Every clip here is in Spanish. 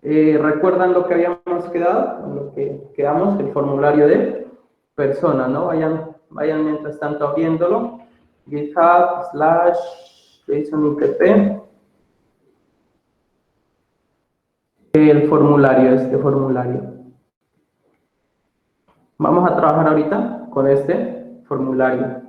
¿Recuerdan lo que habíamos quedado? Lo que quedamos, el formulario de persona, ¿no? Vayan mientras tanto abriéndolo. GitHub / JSON-ITP. El formulario, este formulario. Vamos a trabajar ahorita con este formulario.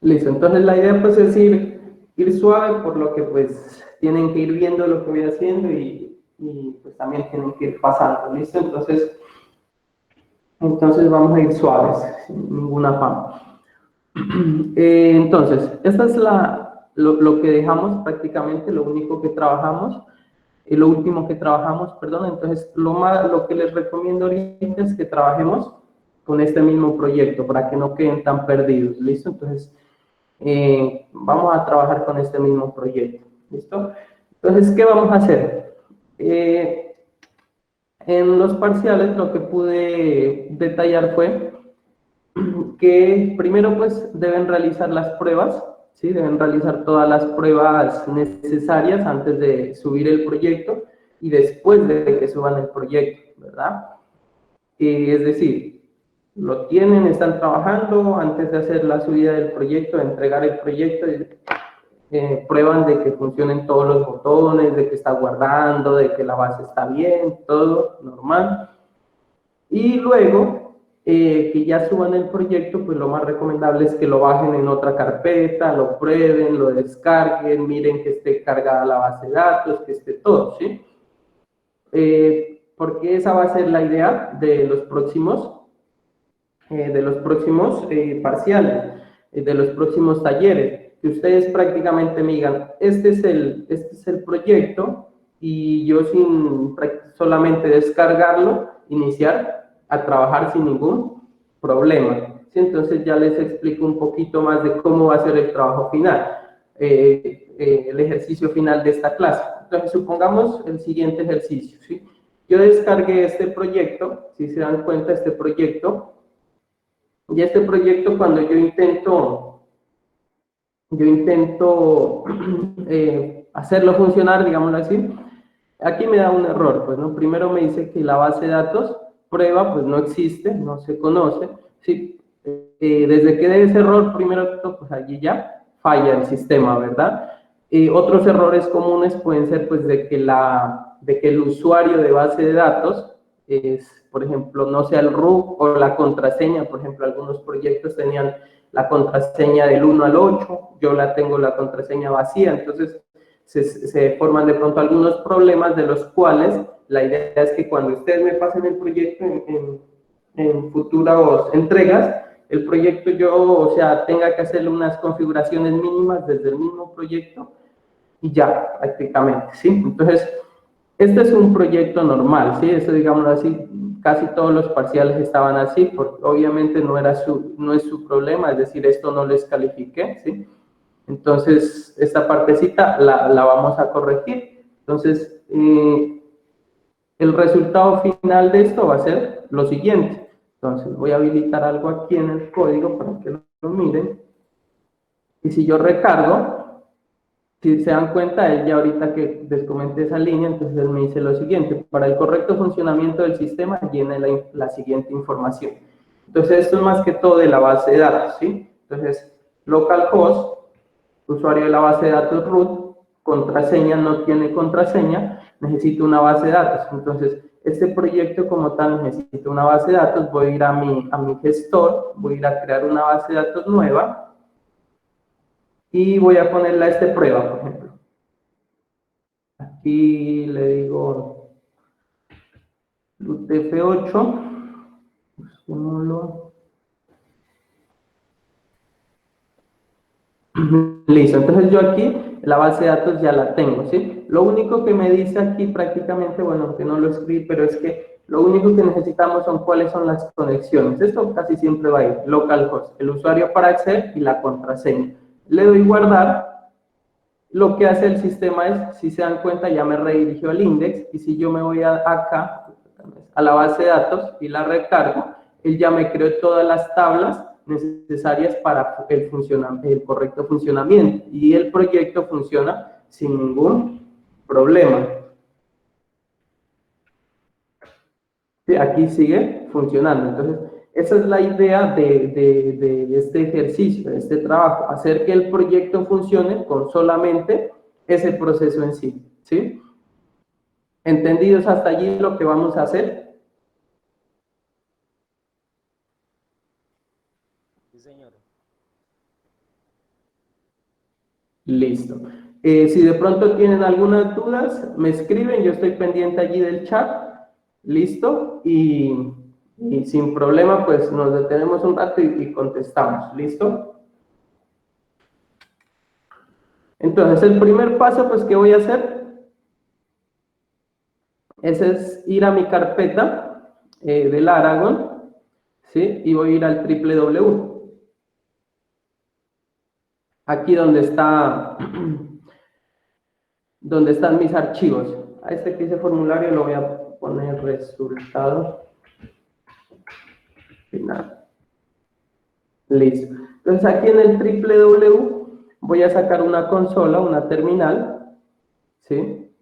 Listo, entonces la idea pues es ir suave, por lo que pues tienen que ir viendo lo que voy haciendo y pues también tienen que ir pasando, ¿listo? Entonces vamos a ir suaves, sin ningún afán. Entonces, esta es lo que dejamos prácticamente, lo único que trabajamos, lo último que trabajamos, perdón. Entonces, lo que les recomiendo ahorita es que trabajemos con este mismo proyecto para que no queden tan perdidos, ¿listo? Entonces, vamos a trabajar con este mismo proyecto, ¿listo? Entonces, ¿qué vamos a hacer? En los parciales lo que pude detallar fue que primero pues deben realizar las pruebas, ¿sí? Deben realizar todas las pruebas necesarias antes de subir el proyecto y después de que suban el proyecto, ¿verdad? Es decir, lo tienen, están trabajando, antes de hacer la subida del proyecto, de entregar el proyecto, prueban de que funcionen todos los botones, de que está guardando, de que la base está bien, todo normal. Y luego, que ya suban el proyecto, pues lo más recomendable es que lo bajen en otra carpeta, lo prueben, lo descarguen, miren que esté cargada la base de datos, que esté todo, ¿sí? Porque esa va a ser la idea de los próximos parciales, de los próximos talleres, que ustedes prácticamente me digan, este es el proyecto, y yo sin solamente descargarlo, iniciar a trabajar sin ningún problema. ¿Sí? Entonces ya les explico un poquito más de cómo va a ser el trabajo final, el ejercicio final de esta clase. Entonces supongamos el siguiente ejercicio, ¿sí? Yo descargué este proyecto, si se dan cuenta, este proyecto, y este proyecto cuando yo intento hacerlo funcionar, digámoslo así, aquí me da un error, pues, ¿no? Primero me dice que la base de datos, prueba, pues no existe, no se conoce, ¿sí? Desde que dé ese error, primero, pues allí ya falla el sistema, ¿verdad? Otros errores comunes pueden ser, pues, de que el usuario de base de datos por ejemplo, no sea el root o la contraseña. Por ejemplo, algunos proyectos tenían la contraseña del 1 al 8, yo la tengo la contraseña vacía, entonces se forman de pronto algunos problemas de los cuales la idea es que cuando ustedes me pasen el proyecto en futuras entregas, el proyecto yo, o sea, tenga que hacerle unas configuraciones mínimas desde el mismo proyecto y ya, prácticamente, ¿sí? Entonces, este es un proyecto normal, ¿sí? Eso, digámoslo así, casi todos los parciales estaban así, porque obviamente no es su problema, es decir, esto no les califiqué, ¿sí? Entonces, esta partecita la vamos a corregir. Entonces, el resultado final de esto va a ser lo siguiente. Entonces, voy a habilitar algo aquí en el código para que lo miren. Y si yo recargo, si se dan cuenta, él ya ahorita que les comenté esa línea, entonces él me dice lo siguiente: para el correcto funcionamiento del sistema, llena la siguiente información. Entonces, esto es más que todo de la base de datos, ¿sí? Entonces, localhost usuario de la base de datos root, contraseña, no tiene contraseña, necesito una base de datos. Entonces, este proyecto como tal necesita una base de datos, voy a ir a mi gestor, voy a ir a crear una base de datos nueva y voy a ponerla a este prueba, por ejemplo. Aquí le digo UTF-8, busquémoslo. Listo, entonces yo aquí la base de datos ya la tengo, ¿sí? Lo único que me dice aquí prácticamente, bueno, que no lo escribí, pero es que lo único que necesitamos son cuáles son las conexiones. Esto casi siempre va a ir, localhost, el usuario para acceder y la contraseña. Le doy guardar. Lo que hace el sistema es, si se dan cuenta, ya me redirigió al index, y si yo me voy acá, a la base de datos y la recargo, él ya me creó todas las tablas necesarias para el correcto funcionamiento, y el proyecto funciona sin ningún problema. Sí, aquí sigue funcionando. Entonces, esa es la idea de este ejercicio, de este trabajo, hacer que el proyecto funcione con solamente ese proceso en sí, ¿sí? ¿Entendidos hasta allí lo que vamos a hacer? Sí, señor. Listo. Si de pronto tienen algunas dudas, me escriben, yo estoy pendiente allí del chat, listo, y sin problema, pues nos detenemos un rato y contestamos, ¿listo? Entonces, el primer paso, pues, ¿qué voy a hacer? Ese es ir a mi carpeta del Aragon, ¿sí? Y voy a ir al www. Aquí donde están mis archivos. A este que dice formulario lo voy a poner resultado final. Listo. Entonces aquí en el www voy a sacar una consola, una terminal, ¿sí?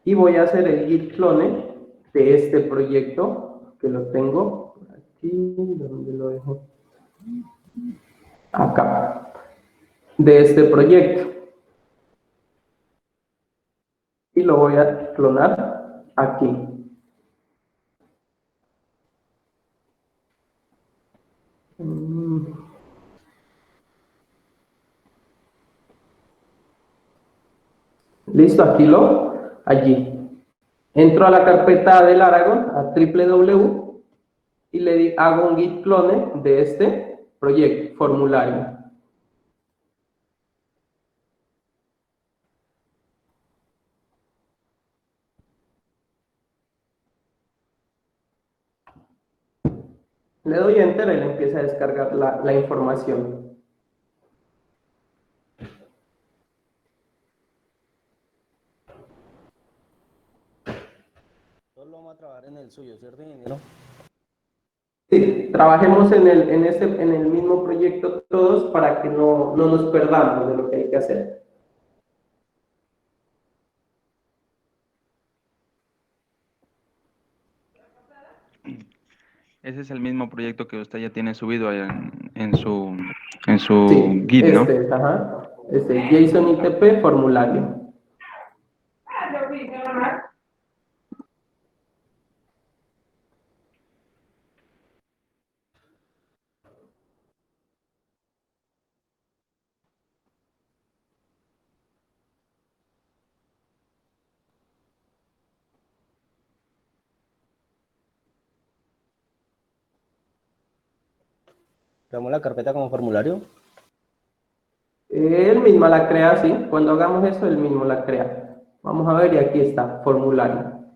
Y voy a hacer el git clone de este proyecto, que lo tengo por aquí, ¿dónde lo dejo? Acá, de este proyecto. Y lo voy a clonar aquí. Listo, allí. Entro a la carpeta del Aragon, a www, y hago un git clone de este proyecto, formulario. Le doy enter y él empieza a descargar la información. Solo vamos a trabajar en el suyo, ¿cierto, ingeniero? Sí, trabajemos en el mismo proyecto todos para que no nos perdamos de lo que hay que hacer. Ese es el mismo proyecto que usted ya tiene subido en su Sí, Git, ¿no? ajá, JSON ITP formulario. Creamos la carpeta como formulario. Él mismo la crea, sí. Cuando hagamos eso, él mismo la crea. Vamos a ver, y aquí está, formulario.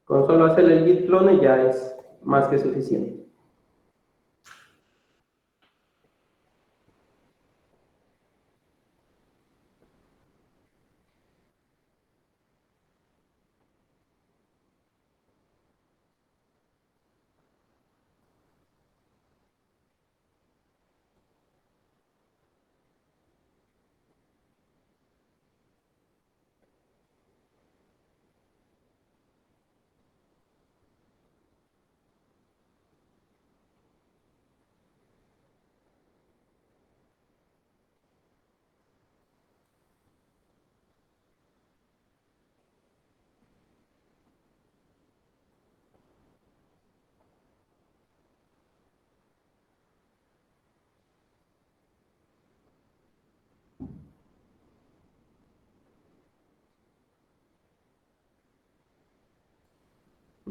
Con solo hacer el git clone ya es más que suficiente.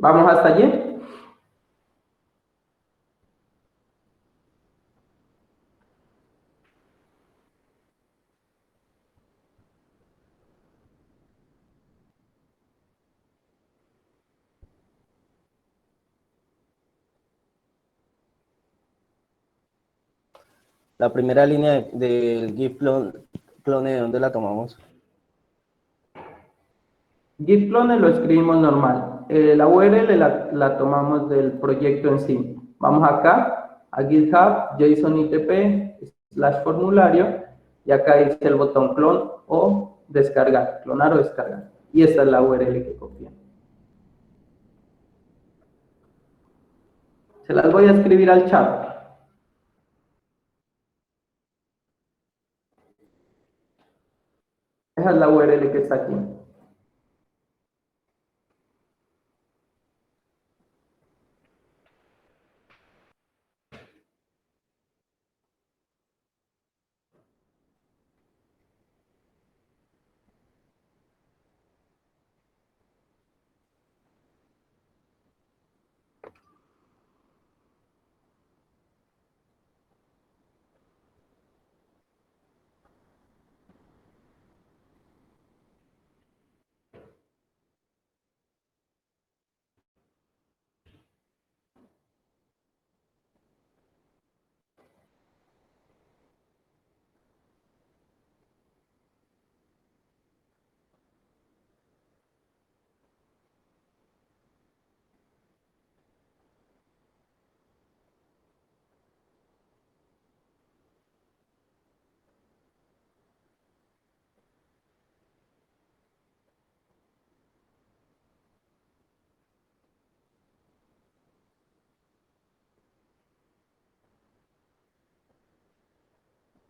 ¿Vamos hasta allí? La primera línea del git clone, ¿de dónde la tomamos? Git clone lo escribimos normal. La URL la tomamos del proyecto en sí. Vamos acá a GitHub, JSON ITP, /formulario, y acá dice el botón clon o descargar, clonar o descargar. Y esta es la URL que copié. Se las voy a escribir al chat. Esa es la URL que está aquí.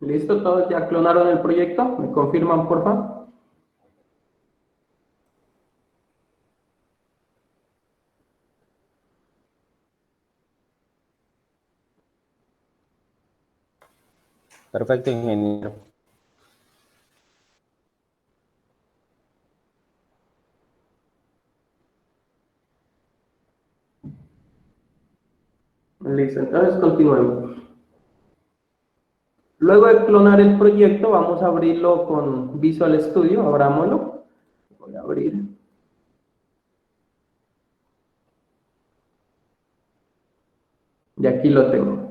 ¿Listo? ¿Todos ya clonaron el proyecto? ¿Me confirman, por favor? Perfecto, ingeniero. Listo, entonces continuemos. Luego de clonar el proyecto, vamos a abrirlo con Visual Studio. Abrámoslo. Voy a abrir. Y aquí lo tengo.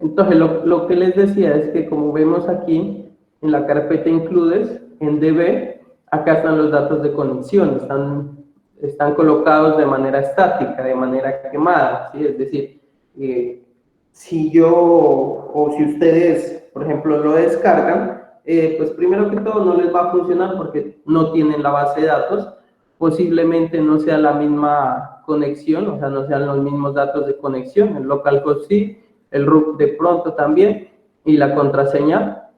Entonces, lo que les decía es que como vemos aquí, en la carpeta includes, en DB, acá están los datos de conexión, están colocados de manera estática, de manera quemada, ¿sí? Es decir, si yo o si ustedes, por ejemplo, lo descargan, pues primero que todo no les va a funcionar porque no tienen la base de datos, posiblemente no sea la misma conexión, o sea, no sean los mismos datos de conexión, el localhost sí, el root de pronto también, y la contraseña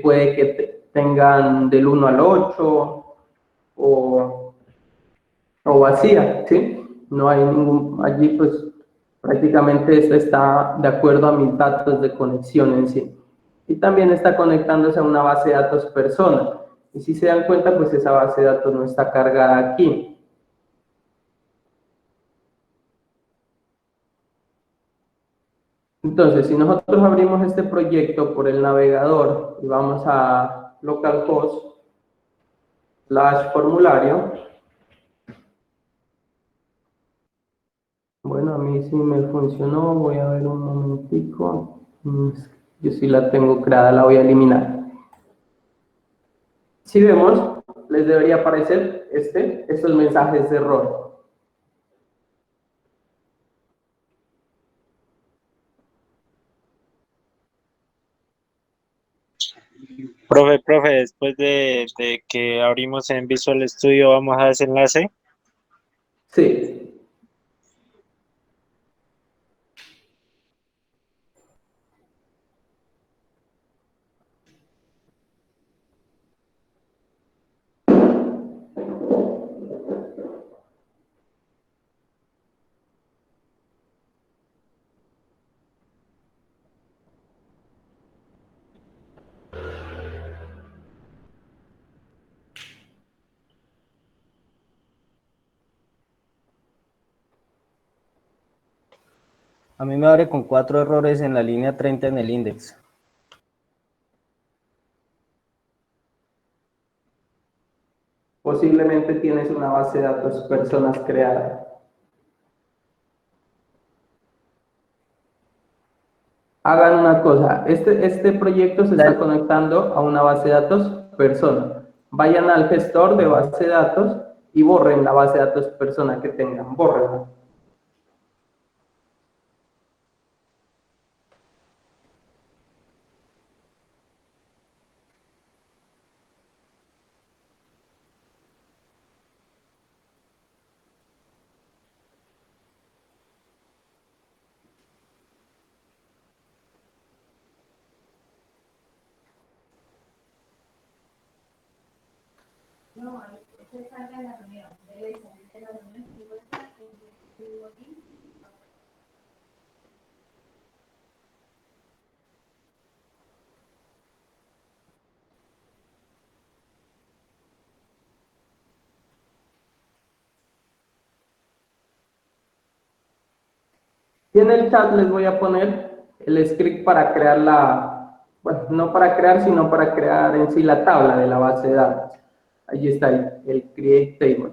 puede que tengan del 1 al 8 o, o vacía, ¿sí? No hay ningún, allí pues prácticamente esto está de acuerdo a mis datos de conexión en sí. Y también está conectándose a una base de datos persona. Y si se dan cuenta, pues esa base de datos no está cargada aquí. Entonces, si nosotros abrimos este proyecto por el navegador y vamos a localhost /formulario, bueno, a mí sí me funcionó, voy a ver un momentico, yo sí la tengo creada, la voy a eliminar. Si vemos, les debería aparecer estos mensajes de error. Profe, después de que abrimos en Visual Studio, vamos a ese enlace. Sí. A mí me abre con 4 errores en la línea 30 en el index. Posiblemente tienes una base de datos personas creada. Hagan una cosa, este proyecto se está conectando a una base de datos persona. Vayan al gestor de base de datos y borren la base de datos persona que tengan, bórrenla. Y en el chat les voy a poner el script para crear bueno, no para crear, sino para crear en sí la tabla de la base de datos. Allí está el create table.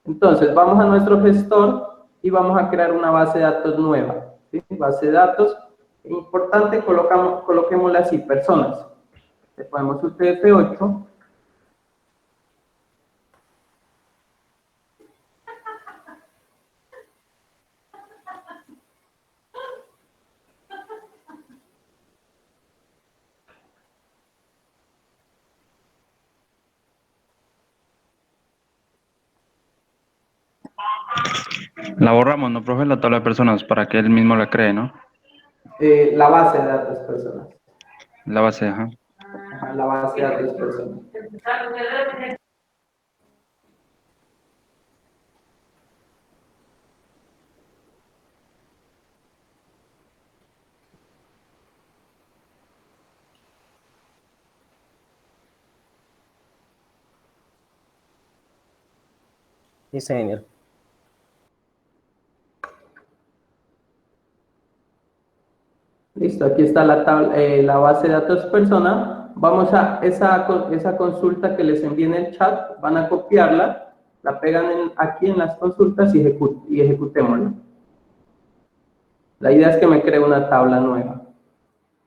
Entonces, vamos a nuestro gestor y vamos a crear una base de datos nueva. ¿Sí? Base de datos, importante, coloquémosla así, personas. Le ponemos UTF-8. La borramos, ¿no, profe? La tabla de personas para que él mismo la cree, ¿no? La base de datos personas. La base, ajá. Ajá, la base de datos personas. Sí, señor. Listo, aquí está la tabla, la base de datos persona. Vamos a esa consulta que les envié en el chat, van a copiarla, la pegan aquí en las consultas y ejecutémosla. La idea es que me cree una tabla nueva.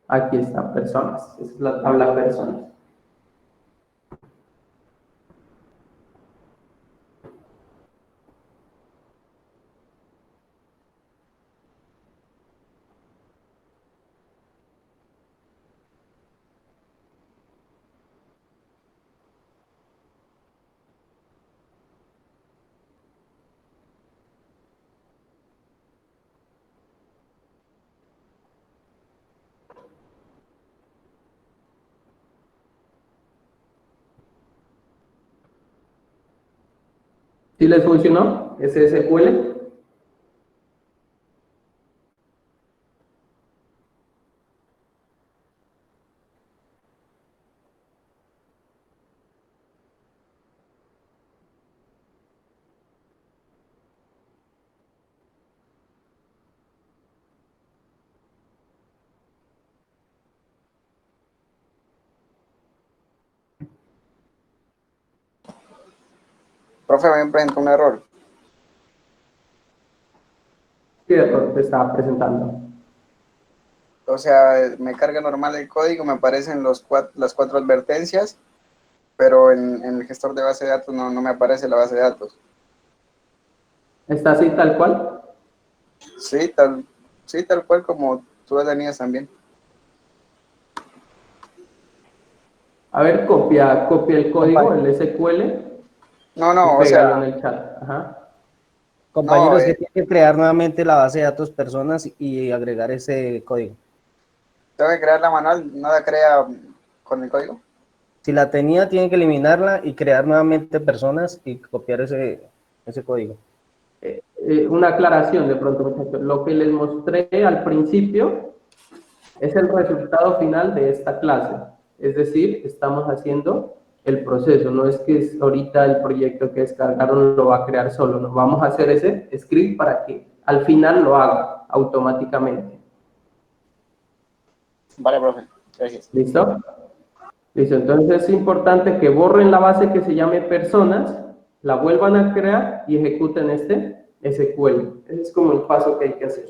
Aquí está, personas. Esa es la tabla personas. ¿Sí les funcionó? ¿Ese SQL? Profe, me presentó un error. ¿Qué error te estaba presentando? O sea, me carga normal el código, me aparecen las 4 advertencias, pero en el gestor de base de datos no me aparece la base de datos. ¿Está así tal cual? Sí, tal cual como tú la tenías también. A ver, copia el código, el SQL, y O pégalo en sea, el chat. Ajá. Compañeros, que tiene que crear nuevamente la base de datos personas y agregar ese código. tengo que crear la manual, no la crea con el código. Si la tenía, tiene que eliminarla y crear nuevamente personas y copiar ese código. Una aclaración de pronto, muchachos. Lo que les mostré al principio es el resultado final de esta clase. Es decir, estamos haciendo el proceso. No es que ahorita el proyecto que descargaron lo va a crear solo. No, vamos a hacer ese script para que al final lo haga. automáticamente. Vale, profe. Gracias. ¿Listo? Listo, entonces es importante que borren la base que se llame personas, la vuelvan a crear y ejecuten este SQL. Ese es como el paso que hay que hacer.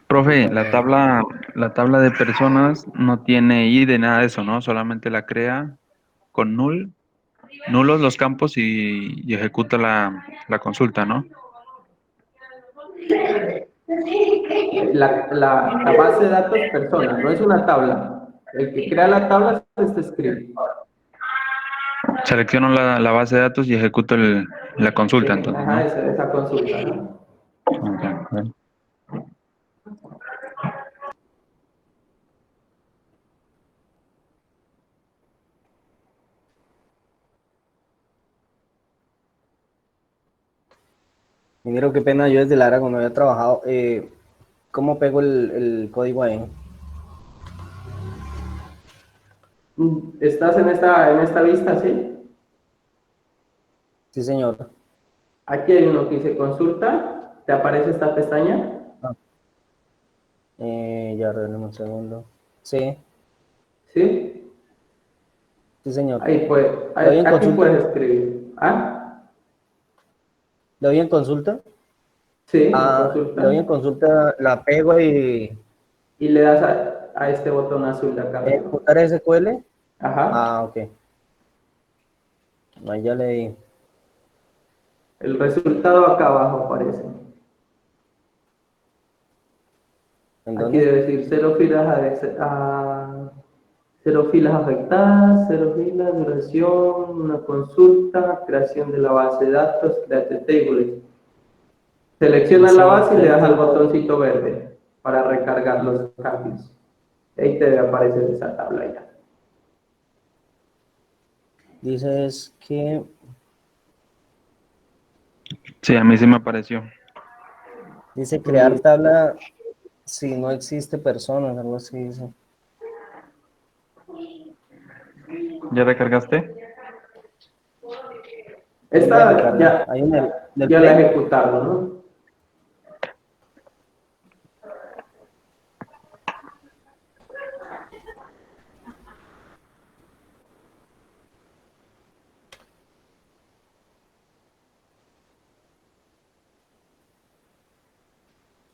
Profe, la tabla de personas no tiene ID, nada de eso, ¿no? Solamente la crea con nulos los campos y ejecuta la consulta, ¿no? La base de datos personas, no es una tabla. El que crea la tabla es este script. Selecciono la base de datos y ejecuto la consulta, entonces, ¿no? Ajá, esa consulta, ¿no? Ok, ok. Ingeniero, qué pena, yo desde Lara cuando había trabajado, ¿cómo pego el código ahí? ¿Estás en esta vista, sí? Sí, señor. Aquí hay uno que dice consulta, ¿te aparece esta pestaña? Ah, ya, regálame un segundo. Sí, ¿Sí? sí, señor. Ahí puede, ¿Le doy en aquí consulta? puedes escribir. ¿Ah? ¿Le doy en consulta? Sí, en Ah, le doy en consulta. consulta, la pego y Y le das a este botón azul de acá arriba. ejecutar SQL. Ajá. Ah, ok. Ahí ya le di. El resultado acá abajo aparece. ¿En Aquí dónde? debe decir cero filas afectadas, cero filas, duración, una consulta, creación de la base de datos, create tables. Seleccionas la Dice base y le das al create table. botoncito verde para recargar los cambios. Ahí te debe aparecer esa tabla ya. Dice es que Sí, a mí sí me apareció. dice crear tabla si no existe personas, algo así dice. ¿Ya recargaste? Ahí va a Esta ejecutarla. ya, Ahí en el ya la play. ejecutaron, ¿no?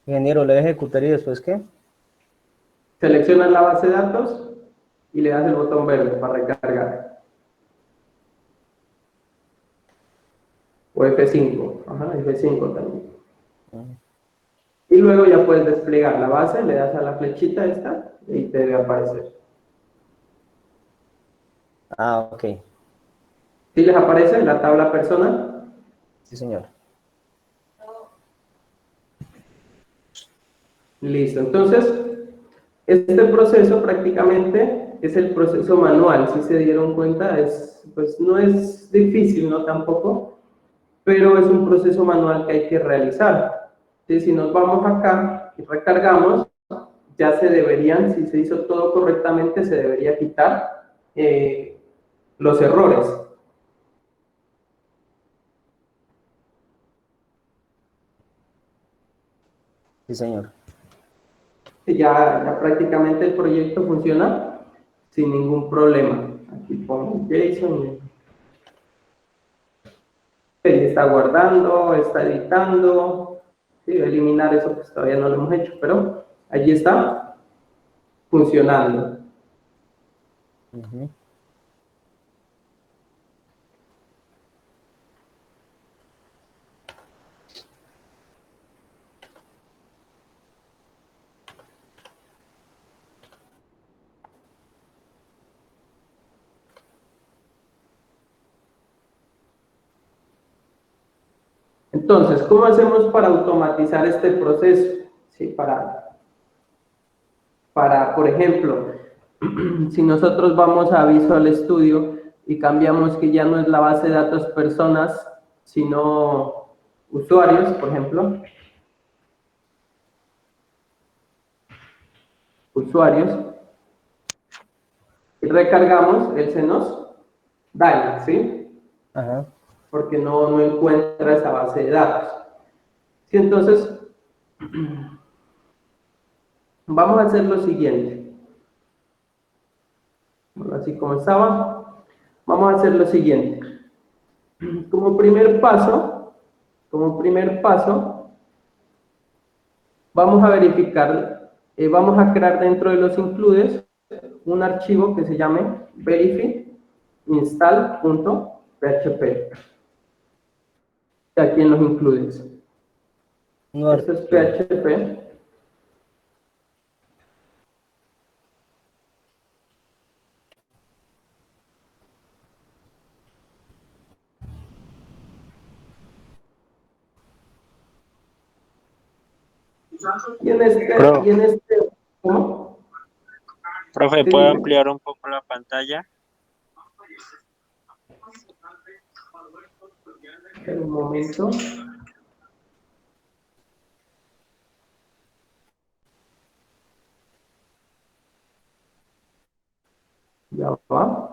Ingeniero, le voy a ejecutar y después ¿qué? Seleccionas la base de datos y le das el botón verde para recargar. O F5. Ajá, F5 también. Y luego ya puedes desplegar la base, le das a la flechita esta y te debe aparecer. Ah, ok. ¿Sí les aparece la tabla persona? Sí, señor. Listo. Entonces, este proceso prácticamente es el proceso manual. Si se dieron cuenta, pues no es difícil, no tampoco, pero es un proceso manual que hay que realizar. ¿Sí? Si nos vamos acá y recargamos, ya se deberían, si se hizo todo correctamente, se debería quitar los errores. Sí, señor. Ya prácticamente el proyecto funciona sin ningún problema. Aquí pongo JSON y está guardando, está editando. Sí, eliminar eso pues todavía no lo hemos hecho, pero allí está funcionando. Ujú. Entonces, ¿cómo hacemos para automatizar este proceso? Sí, por ejemplo, si nosotros vamos a Visual Studio y cambiamos que ya no es la base de datos personas, sino usuarios, por ejemplo. usuarios, y recargamos, él se nos daña, ¿sí? Ajá. Porque no encuentra esa base de datos. Sí, entonces, vamos a hacer lo siguiente. Bueno, así como estaba, vamos a hacer lo siguiente. Como primer paso, vamos a verificar, vamos a crear dentro de los includes un archivo que se llame verify install.php. Aquí en los includes. No, Esto es PHP. Y en este, ¿cómo? Profe, Sí, ¿puedo dime. ampliar un poco la pantalla? En un momento. Ya va.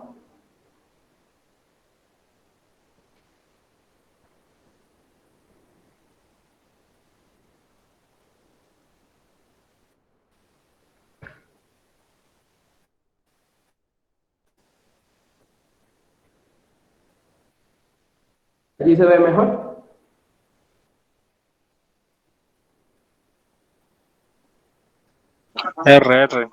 ¿Allí se ve mejor? RR.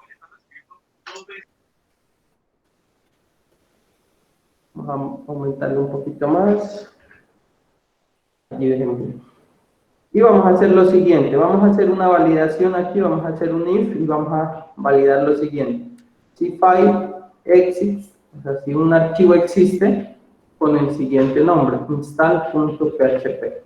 Vamos a aumentarle un poquito más. Allí dejemos. Y vamos a hacer lo siguiente. Vamos a hacer una validación aquí. Vamos a hacer un if y vamos a validar lo siguiente. Si file exists, o sea, si un archivo existe, con el siguiente nombre, install.php.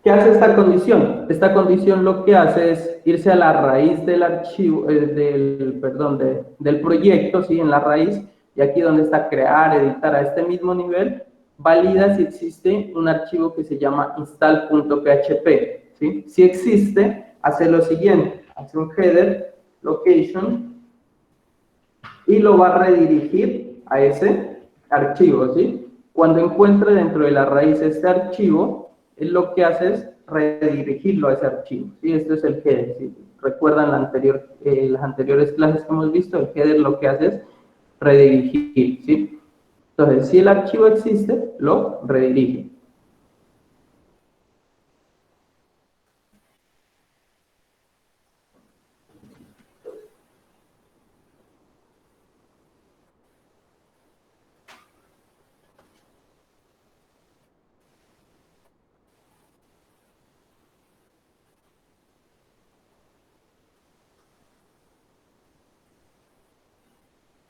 ¿Qué hace esta condición? Esta condición lo que hace es irse a la raíz del archivo, del proyecto, ¿sí? En la raíz, y aquí donde está crear, editar a este mismo nivel, valida si existe un archivo que se llama install.php, ¿sí? Si existe, hace lo siguiente, hace un header, location, y lo va a redirigir a ese archivo, ¿sí? Cuando encuentre dentro de la raíz este archivo, él lo que hace es redirigirlo a ese archivo, ¿sí? Esto es el header, ¿sí? Recuerdan las anteriores clases que hemos visto, el header lo que hace es redirigir, ¿sí? Entonces, si el archivo existe, lo redirige.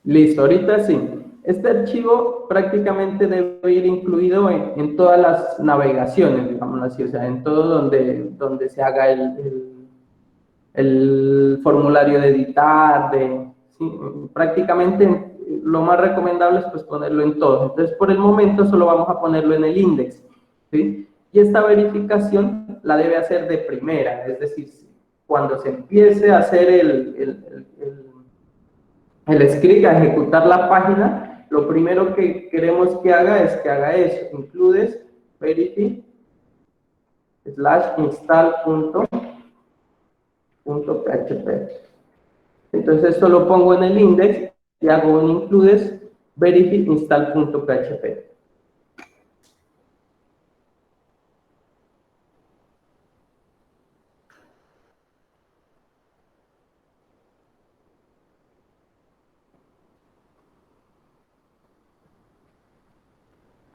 Listo, ahorita sí. Este archivo prácticamente debe ir incluido en todas las navegaciones, digámoslo así, o sea, en todo donde se haga el formulario de editar, ¿sí? Prácticamente lo más recomendable es pues ponerlo en todo. Entonces, por el momento solo vamos a ponerlo en el index, ¿sí? Y esta verificación la debe hacer de primera, es decir, cuando se empiece a hacer el script, a ejecutar la página, lo primero que queremos que haga es que haga eso, includes verify /install.php. Entonces esto lo pongo en el index y hago un includes verify install.php.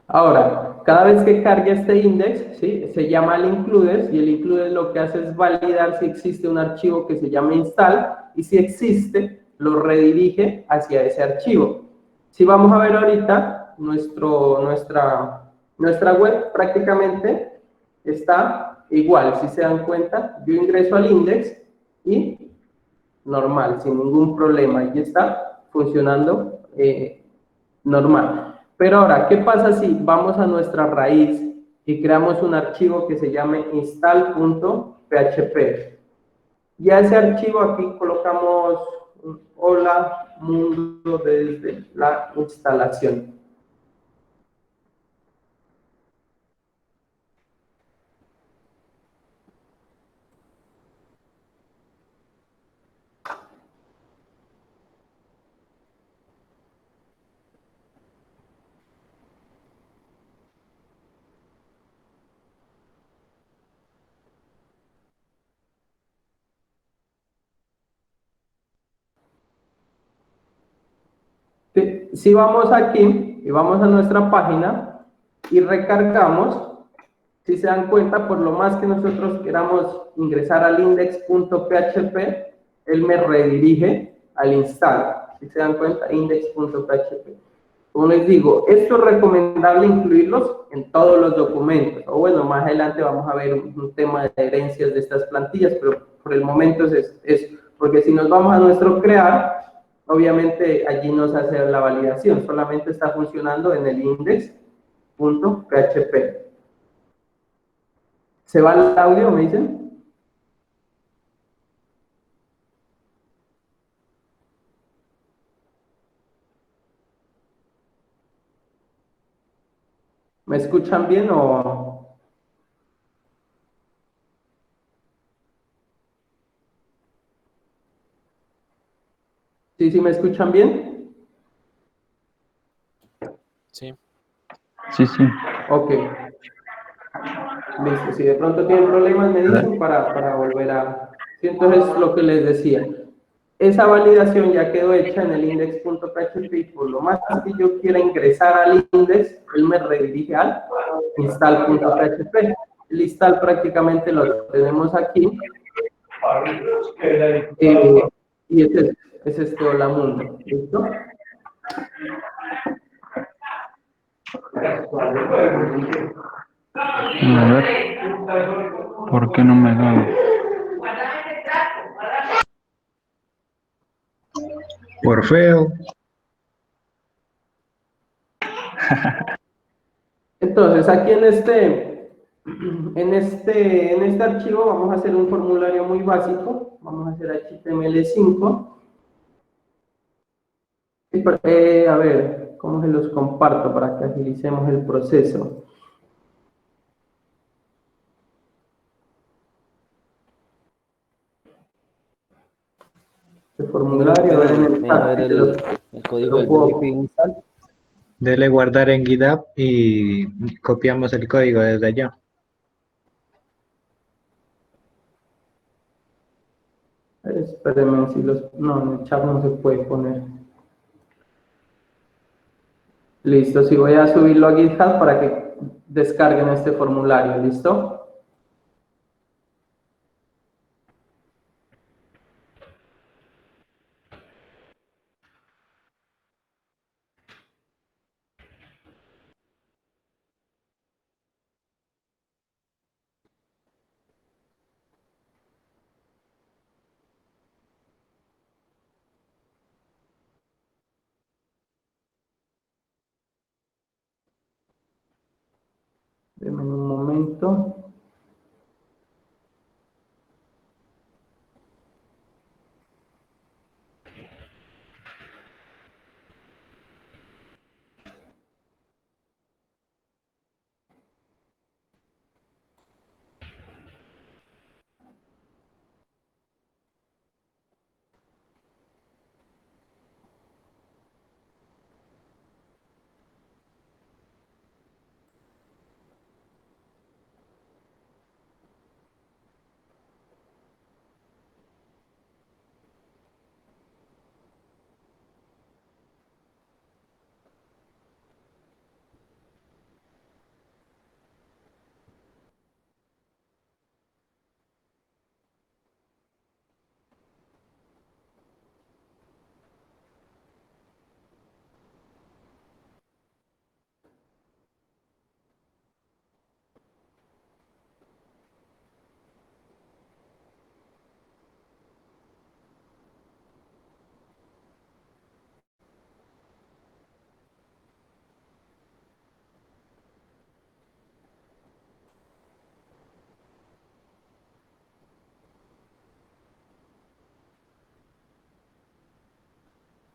Ahora, cada vez que cargue este index, ¿sí? Se llama el includes y el includes lo que hace es validar si existe un archivo que se llama install y si existe, lo redirige hacia ese archivo. Si vamos a ver ahorita, nuestra web prácticamente está igual. Si se dan cuenta, yo ingreso al index y normal, sin ningún problema. Y está funcionando normal. Pero ahora, ¿qué pasa si vamos a nuestra raíz y creamos un archivo que se llame install.php? Y a ese archivo aquí colocamos un hola mundo desde la instalación. Si vamos aquí y vamos a nuestra página y recargamos, si se dan cuenta, por lo más que nosotros queramos ingresar al index.php, él me redirige al install. Si se dan cuenta, index.php. Como les digo, esto es recomendable incluirlos en todos los documentos. O bueno, más adelante vamos a ver un tema de herencias de estas plantillas, pero por el momento es porque si nos vamos a nuestro crear, obviamente allí nos hace la validación, solamente está funcionando en el index.php. ¿Se va el audio, me dicen? ¿Me escuchan bien o...? Sí, sí, ¿me escuchan bien? Sí. Sí, sí. Ok. Listo, si de pronto tienen problemas me dicen para volver a... Sí, entonces lo que les decía, esa validación ya quedó hecha en el index.php y por lo más que yo quiera ingresar al index, él me redirige al install.php. El install prácticamente lo tenemos aquí y es este hola mundo, ¿listo? A ver, ¿por qué no me da? Por feo. Entonces, aquí en este archivo vamos a hacer un formulario muy básico. Vamos a hacer HTML5. A ver, ¿cómo se los comparto para que agilicemos el proceso? El formulario, a ver en el Deja chat, ver si el te código lo del puedo. PHP install. Dele guardar en GitHub y copiamos el código desde allá. Espérenme, si los... No, en el chat no se puede poner. Listo, si voy a subirlo a GitHub para que descarguen este formulario, ¿listo? Denme un momento.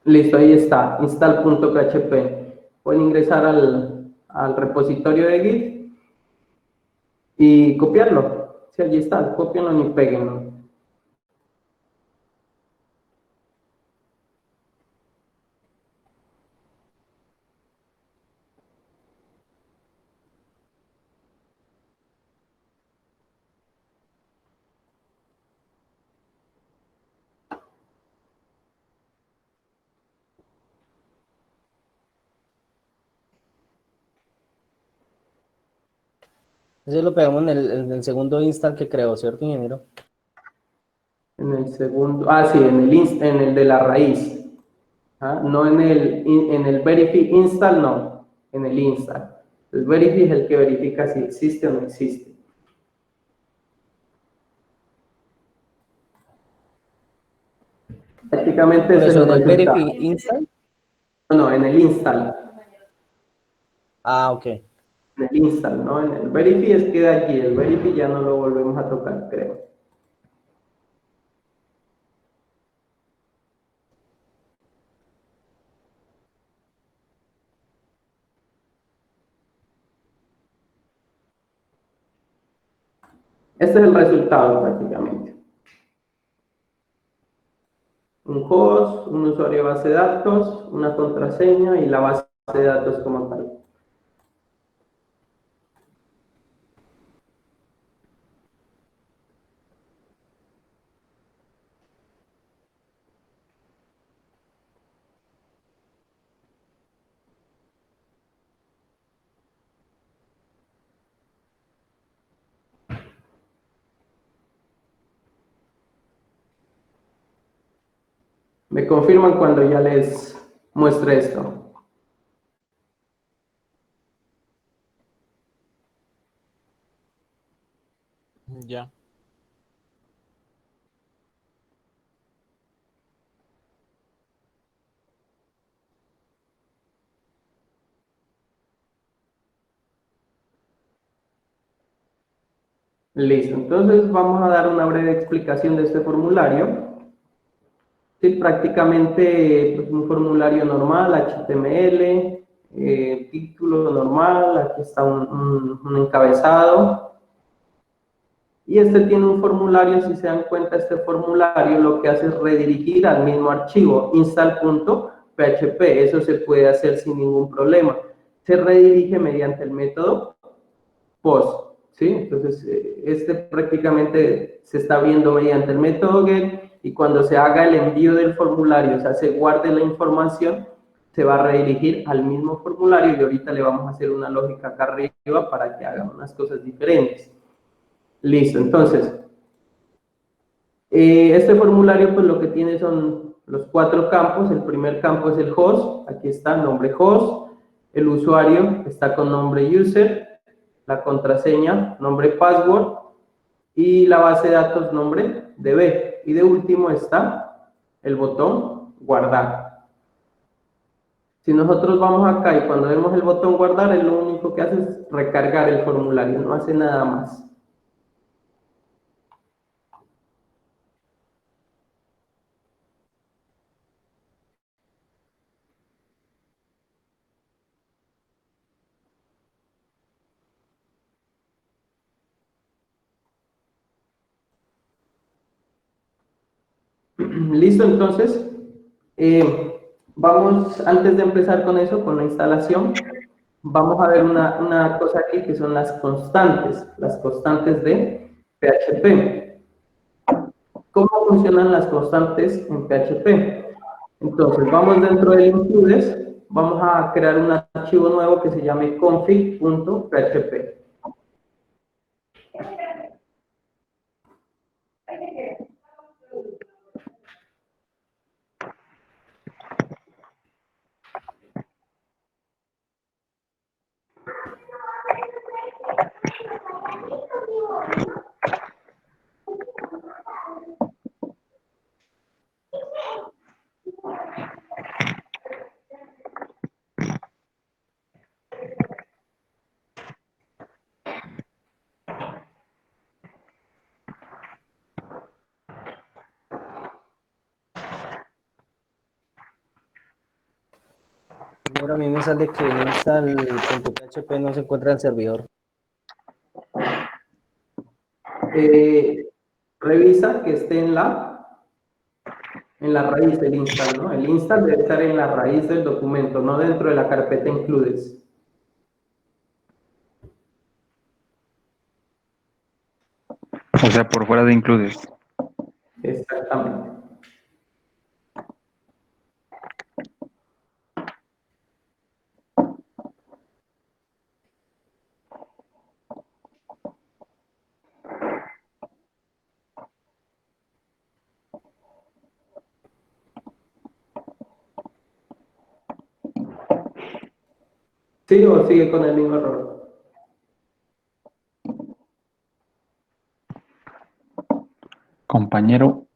Listo, ahí está, install.php. Pueden ingresar al repositorio de Git y copiarlo. Sí, allí está, copienlo y péguenlo. Ese lo pegamos en el segundo install que creó, ¿cierto, ingeniero? En el segundo, sí, en el de la raíz. No en el verify install, no, en el install. El verify es el que verifica si existe o no existe. Prácticamente Por ese es eso, el en el resultado. verify install. No, en el install. Ah, ok. En el install, ¿no? En el verify es queda aquí. El verify ya no lo volvemos a tocar, creo. Este es el resultado prácticamente. Un host, un usuario de base de datos, una contraseña y la base de datos como tal. Me confirman cuando ya les muestre esto. Ya. Listo, entonces vamos a dar una breve explicación de este formulario. Sí, prácticamente pues, un formulario normal, HTML, título normal, aquí está un encabezado. Y este tiene un formulario, si se dan cuenta, este formulario lo que hace es redirigir al mismo archivo, install.php, eso se puede hacer sin ningún problema. Se redirige mediante el método post, ¿sí? Entonces, este prácticamente se está viendo mediante el método get y cuando se haga el envío del formulario, o sea, se guarde la información, se va a redirigir al mismo formulario y ahorita le vamos a hacer una lógica acá arriba para que haga unas cosas diferentes. Listo, entonces, este formulario pues lo que tiene son los 4 campos. El primer campo es el host, aquí está nombre host, el usuario está con nombre user, la contraseña, nombre password y la base de datos nombre db. Y de último está el botón guardar. Si nosotros vamos acá y cuando vemos el botón guardar, él lo único que hace es recargar el formulario, no hace nada más. Listo, entonces, vamos, antes de empezar con eso, con la instalación, vamos a ver una cosa aquí que son las constantes de PHP. ¿Cómo funcionan las constantes en PHP? Entonces, vamos dentro del includes, vamos a crear un archivo nuevo que se llame config.php. Ahora a mí me sale que install.php no se encuentra el servidor. Revisa que esté en la raíz del install, ¿no? El install debe estar en la raíz del documento, no dentro de la carpeta includes. O sea, por fuera de includes. Exactamente. ¿Sí o sigue con el mismo error? Compañero,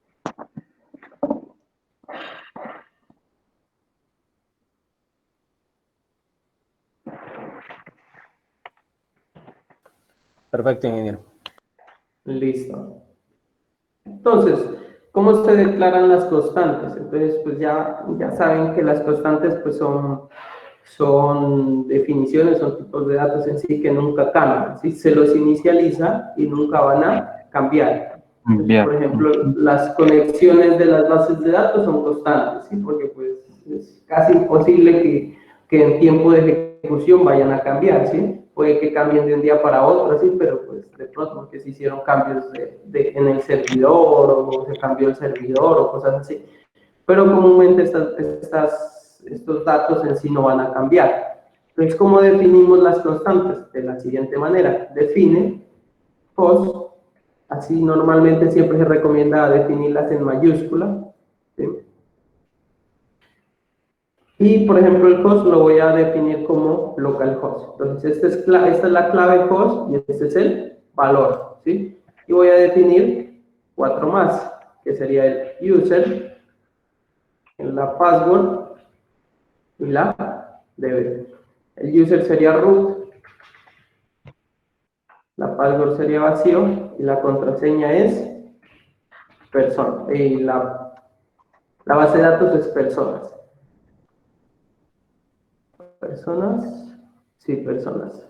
Perfecto, ingeniero. Listo. Entonces, ¿cómo se declaran las constantes? Entonces, pues ya saben que las constantes pues son definiciones, son tipos de datos en sí que nunca cambian, ¿sí? Se los inicializa y nunca van a cambiar. Entonces, por enviar. ejemplo, las conexiones de las bases de datos son constantes, ¿sí? Porque pues es casi imposible que en tiempo de ejecución vayan a cambiar, ¿sí? Puede que cambien de un día para otro, ¿sí? Pero pues de pronto porque se hicieron cambios en el servidor o se cambió el servidor o cosas así. Pero comúnmente estos datos en sí no van a cambiar. Entonces, ¿cómo definimos las constantes? De la siguiente manera, define cos, así normalmente siempre se recomienda definirlas en mayúscula, ¿sí? Y, por ejemplo, el host lo voy a definir como localhost. Entonces, esta es la clave host y este es el valor, ¿sí? Y voy a definir 4 más, que sería el user, la password y la db. El user sería root, la password sería vacío y la contraseña es persona. Y la base de datos es personas. Personas, sí, personas.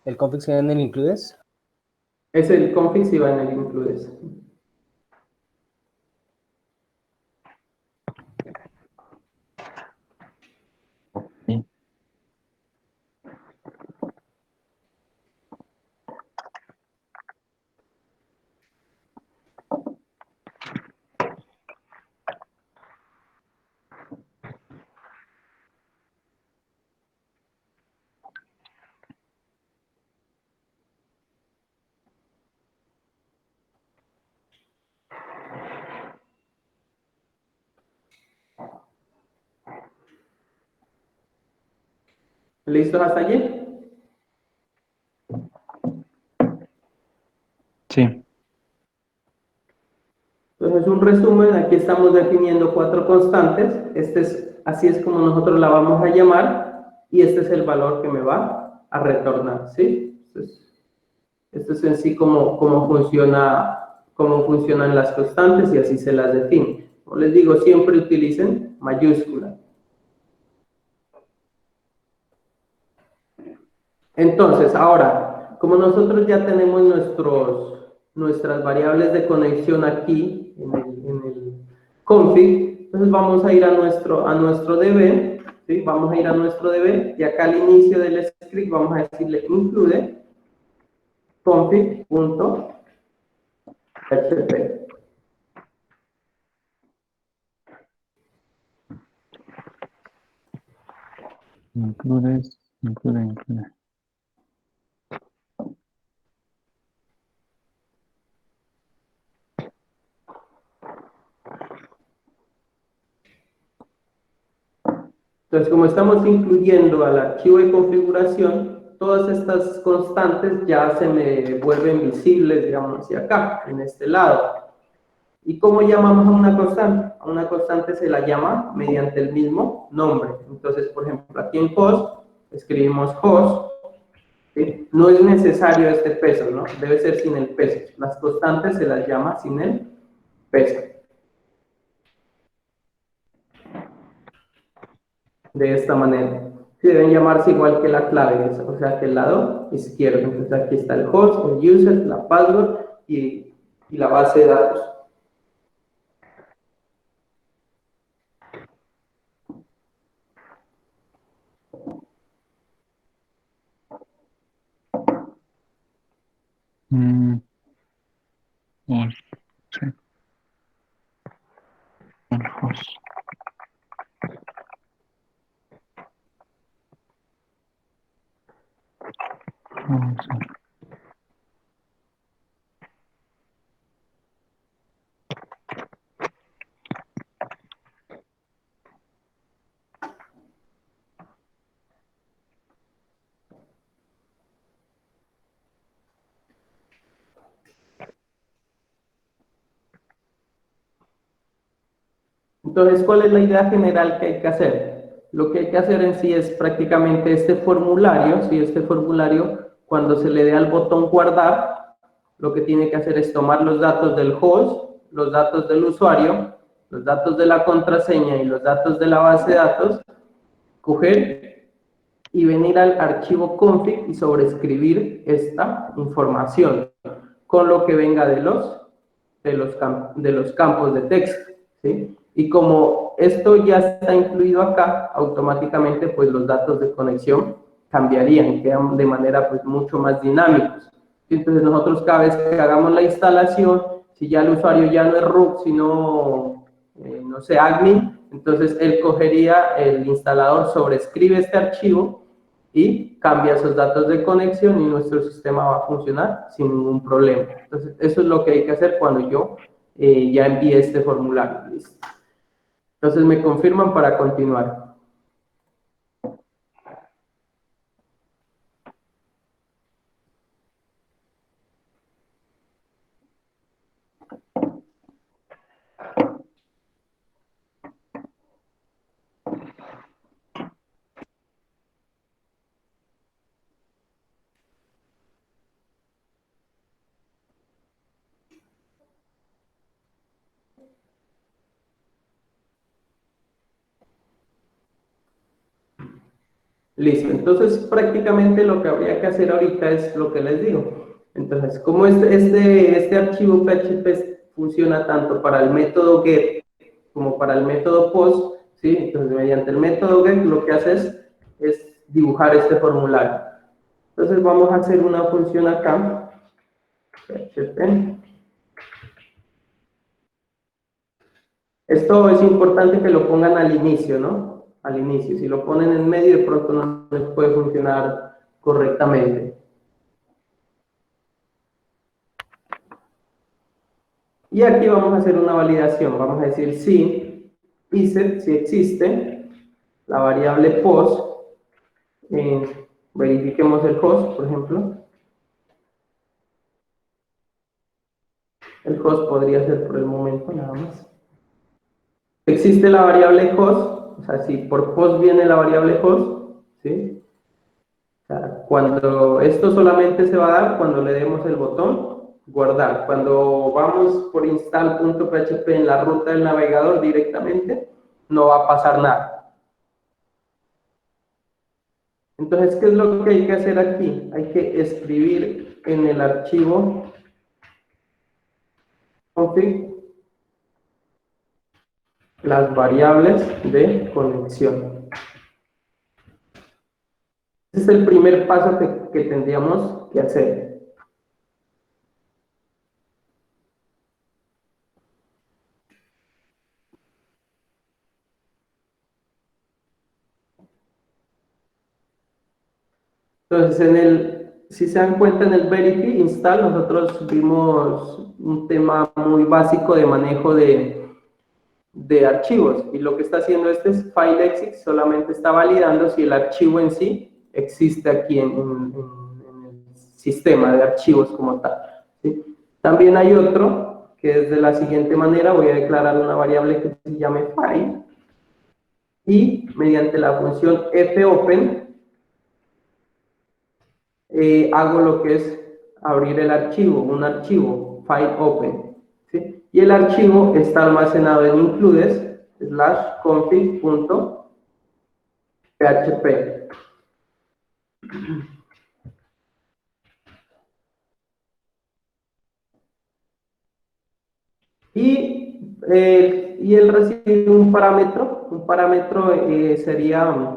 ¿El config se ve en el includes? Es el config si va en el includes. Sí. ¿Listos hasta allí? Sí. Entonces, un resumen, aquí estamos definiendo 4 constantes. Así es como nosotros la vamos a llamar y este es el valor que me va a retornar, ¿sí? Entonces, esto es en sí cómo funcionan las constantes y así se las define. Como les digo, siempre utilicen mayúscula. Entonces, ahora, como nosotros ya tenemos nuestras variables de conexión aquí en el config, entonces vamos a ir a nuestro DB, ¿sí? Vamos a ir a nuestro DB y acá al inicio del script vamos a decirle include config.php. Include. Entonces, como estamos incluyendo al archivo de configuración, todas estas constantes ya se me vuelven visibles, digamos, hacia acá, en este lado. ¿Y cómo llamamos a una constante? A una constante se la llama mediante el mismo nombre. Entonces, por ejemplo, aquí en host, escribimos host, ¿sí? No es necesario este peso, ¿no? Debe ser sin el peso. Las constantes se las llama sin el peso. De esta manera. Deben llamarse igual que la clave, o sea que el lado izquierdo. Entonces aquí está el host, el user, la password y la base de datos. All, sí. All host. Vamos a ver. Entonces, ¿cuál es la idea general que hay que hacer? Lo que hay que hacer en sí es prácticamente este formulario, ¿sí? Este formulario, cuando se le dé al botón guardar, lo que tiene que hacer es tomar los datos del host, los datos del usuario, los datos de la contraseña y los datos de la base de datos, coger y venir al archivo config y sobreescribir esta información con lo que venga de los campos de texto, ¿sí? Y como esto ya está incluido acá, automáticamente pues los datos de conexión cambiarían, quedan de manera pues mucho más dinámicos. Entonces nosotros cada vez que hagamos la instalación, si ya el usuario ya no es root, sino, no sé, admin, entonces él cogería el instalador, sobrescribe este archivo y cambia esos datos de conexión y nuestro sistema va a funcionar sin ningún problema. Entonces, eso es lo que hay que hacer cuando yo ya envíe este formulario. ¿Listo? Entonces, me confirman para continuar. Listo, entonces prácticamente lo que habría que hacer ahorita es lo que les digo. Entonces, como este archivo PHP funciona tanto para el método get como para el método post, ¿sí? Entonces, mediante el método get lo que haces es dibujar este formulario. Entonces, vamos a hacer una función acá, PHP. Esto es importante que lo pongan al inicio, ¿no? Al inicio. Si lo ponen en medio, de pronto no les puede funcionar correctamente. Y aquí vamos a hacer una validación. Vamos a decir si iset, si existe, la variable post, verifiquemos el host, por ejemplo. El host podría ser por el momento nada más. Existe la variable host, o sea, si por post viene la variable host, ¿sí? O sea, cuando esto solamente se va a dar cuando le demos el botón guardar. Cuando vamos por install.php en la ruta del navegador directamente, no va a pasar nada. Entonces, ¿qué es lo que hay que hacer aquí? Hay que escribir en el archivo config las variables de conexión. Ese es el primer paso que tendríamos que hacer. Entonces, si se dan cuenta en el verify install, nosotros vimos un tema muy básico de manejo de de archivos, y lo que está haciendo este es file exit, solamente está validando si el archivo en sí existe aquí en el sistema de archivos como tal, ¿sí? También hay otro que es de la siguiente manera: voy a declarar una variable que se llame file, y mediante la función fopen hago lo que es abrir el archivo, un archivo, file open, ¿sí? Y el archivo está almacenado en includes /config.php. Y él recibe un parámetro sería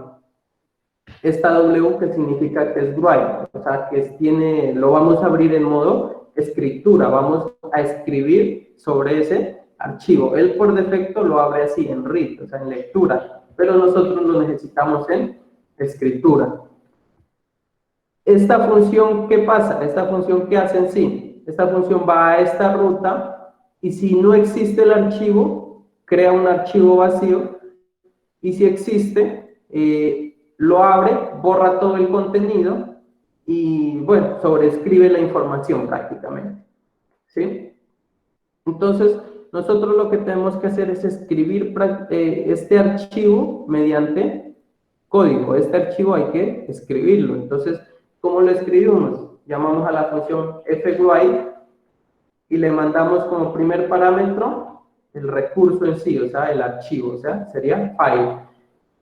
esta W, que significa que es write, o sea, lo vamos a abrir en modo escritura, vamos a escribir sobre ese archivo. Él por defecto lo abre así, en read, o sea, en lectura, pero nosotros lo necesitamos en escritura. Esta función, ¿qué pasa? Esta función, ¿qué hace en sí? Esta función va a esta ruta, y si no existe el archivo, crea un archivo vacío, y si existe, lo abre, borra todo el contenido y, bueno, sobreescribe la información prácticamente, ¿sí? Entonces, nosotros lo que tenemos que hacer es escribir este archivo mediante código. Este archivo hay que escribirlo. Entonces, ¿cómo lo escribimos? Llamamos a la función fwrite y le mandamos como primer parámetro el recurso en sí, o sea, el archivo, o sea, sería file.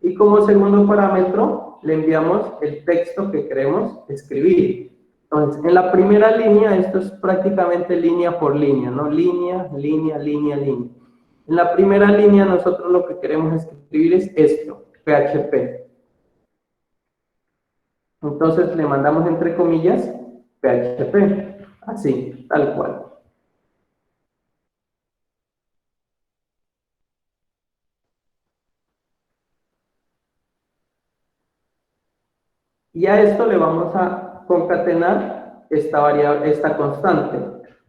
Y como segundo parámetro le enviamos el texto que queremos escribir. Entonces, en la primera línea, esto es prácticamente línea por línea, ¿no? Línea, línea, línea, línea. En la primera línea nosotros lo que queremos escribir es esto, PHP. Entonces le mandamos entre comillas PHP, así, tal cual. Y a esto le vamos a concatenar esta variable, esta constante,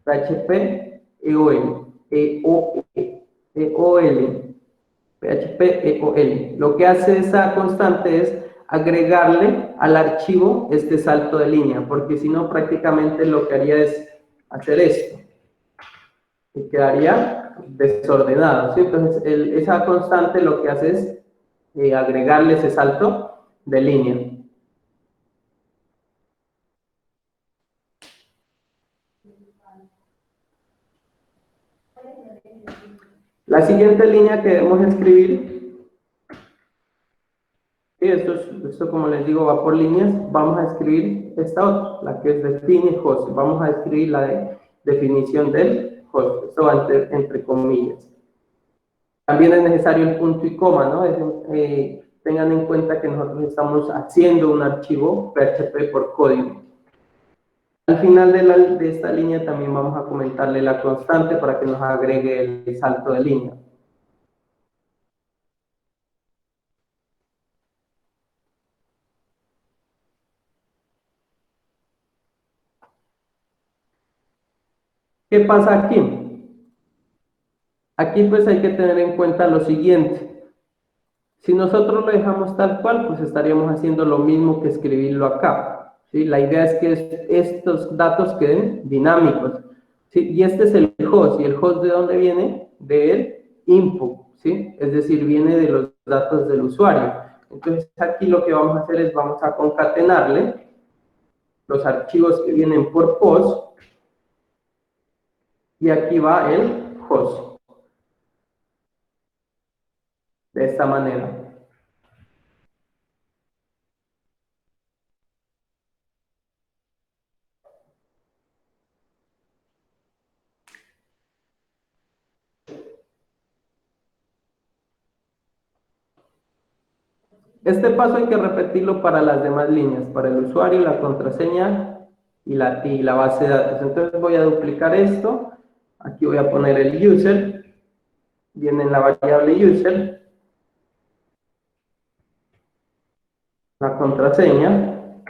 PHP EOL, EOL, PHP EOL. Lo que hace esa constante es agregarle al archivo este salto de línea, porque si no, prácticamente lo que haría es hacer esto, y quedaría desordenado, ¿sí? Entonces, esa constante lo que hace es agregarle ese salto de línea. La siguiente línea que debemos escribir, y esto como les digo va por líneas, vamos a escribir esta otra, la que es define host. Vamos a escribir la definición del host, esto va entre comillas. También es necesario el punto y coma, ¿no? Tengan en cuenta que nosotros estamos haciendo un archivo PHP por código. Al final de esta línea también vamos a comentarle la constante para que nos agregue el salto de línea. ¿Qué pasa aquí? Aquí pues hay que tener en cuenta lo siguiente. Si nosotros lo dejamos tal cual, pues estaríamos haciendo lo mismo que escribirlo acá, ¿sí? La idea es que estos datos queden dinámicos, ¿sí? Y este es el host, ¿y el host de dónde viene? Del input, ¿sí? Es decir, viene de los datos del usuario. Entonces aquí lo que vamos a hacer es vamos a concatenarle los archivos que vienen por host, y aquí va el host. De esta manera. Este paso hay que repetirlo para las demás líneas, para el usuario, la contraseña y la base de datos. Entonces voy a duplicar esto. Aquí voy a poner el user. Viene en la variable user. La contraseña.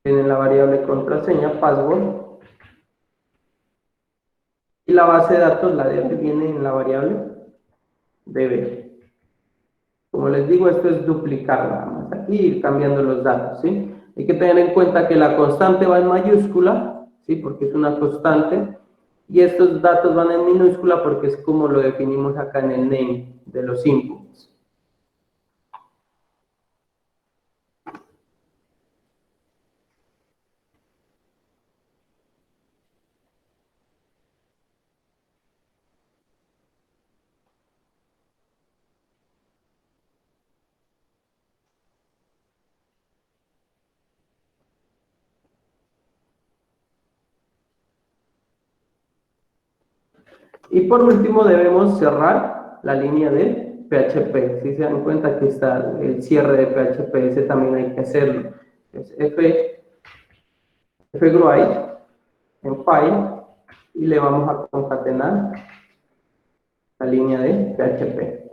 Viene en la variable contraseña, password. Y la base de datos, la de viene en la variable de B. Como les digo, esto es duplicar nada más aquí, ir cambiando los datos, ¿sí? Hay que tener en cuenta que la constante va en mayúscula, ¿sí? Porque es una constante, y estos datos van en minúscula porque es como lo definimos acá en el name de los inputs. Y por último debemos cerrar la línea de PHP. Si se dan cuenta que está el cierre de PHP, ese también hay que hacerlo. Es fgroup en file y le vamos a concatenar la línea de PHP.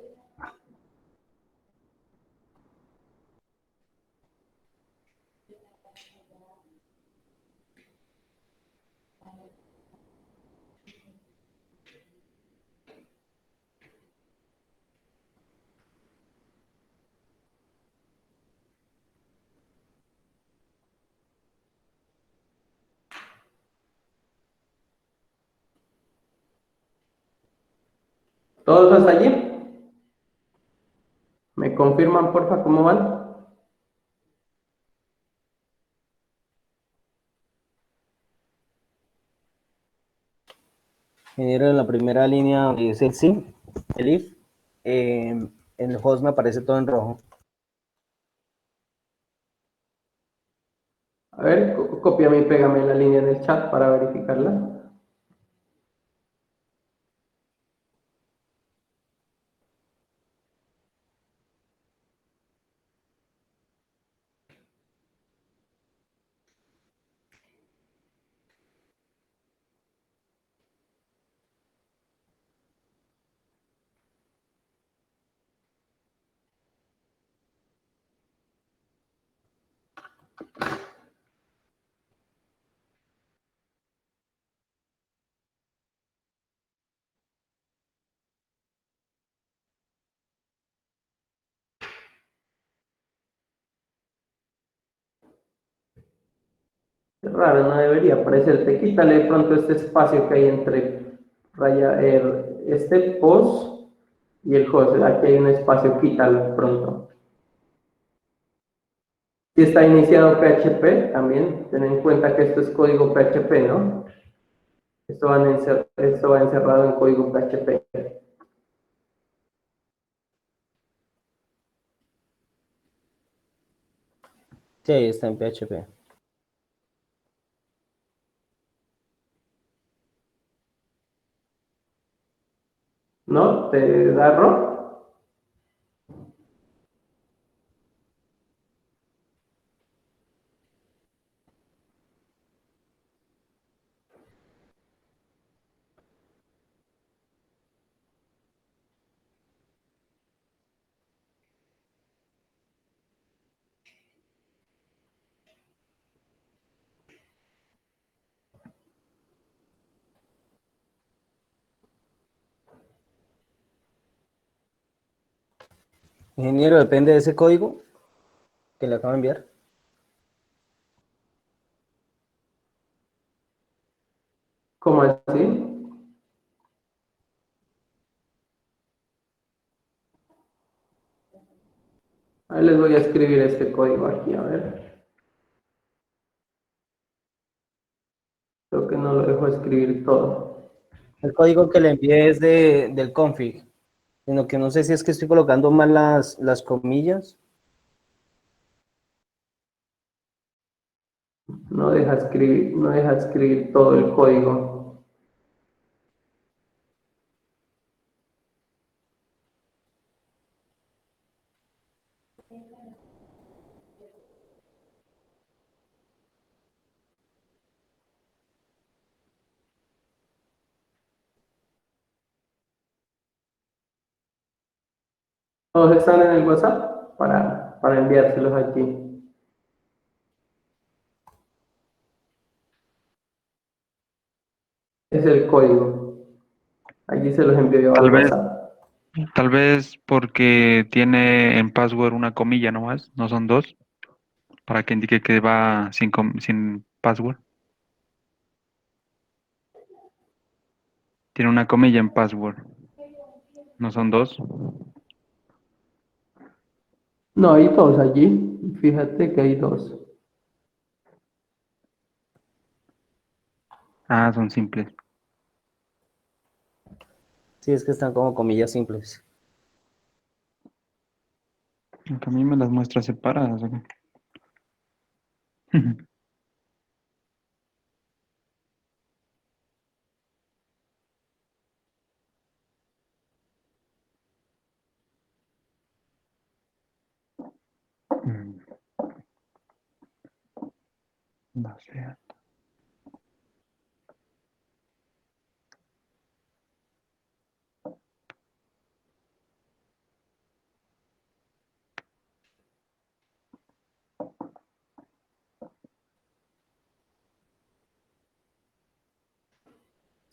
¿Todos hasta allí? ¿Me confirman, porfa, cómo van? Ingeniero, en la primera línea donde dice el sí, el if, en el host me aparece todo en rojo. A ver, cópiame y pégame la línea en el chat para verificarla. Es raro, no debería aparecerte. Quítale de pronto este espacio que hay entre este post y el host. Aquí hay un espacio, quítalo pronto. Si está iniciado PHP, también ten en cuenta que esto es código PHP, ¿no? Esto va encerrado en código PHP. Sí, ahí está en PHP. ¿No? ¿Te da error? Ingeniero, depende de ese código que le acabo de enviar. ¿Cómo así? Ahí les voy a escribir este código aquí, a ver. Creo que no lo dejo escribir todo. El código que le envié es del config, sino que no sé si es que estoy colocando mal las comillas. No deja escribir todo el código. Todos están en el WhatsApp para enviárselos aquí. Es el código. Allí se los envío yo al Tal vez, WhatsApp. Tal vez porque tiene en password una comilla nomás, no son dos, para que indique que va sin password. Tiene una comilla en password, no son dos. No, hay dos allí. Fíjate que hay dos. Ah, son simples. Sí, es que están como comillas simples. Aunque a mí me las muestra separadas. ¿Ok? Mm, no sé.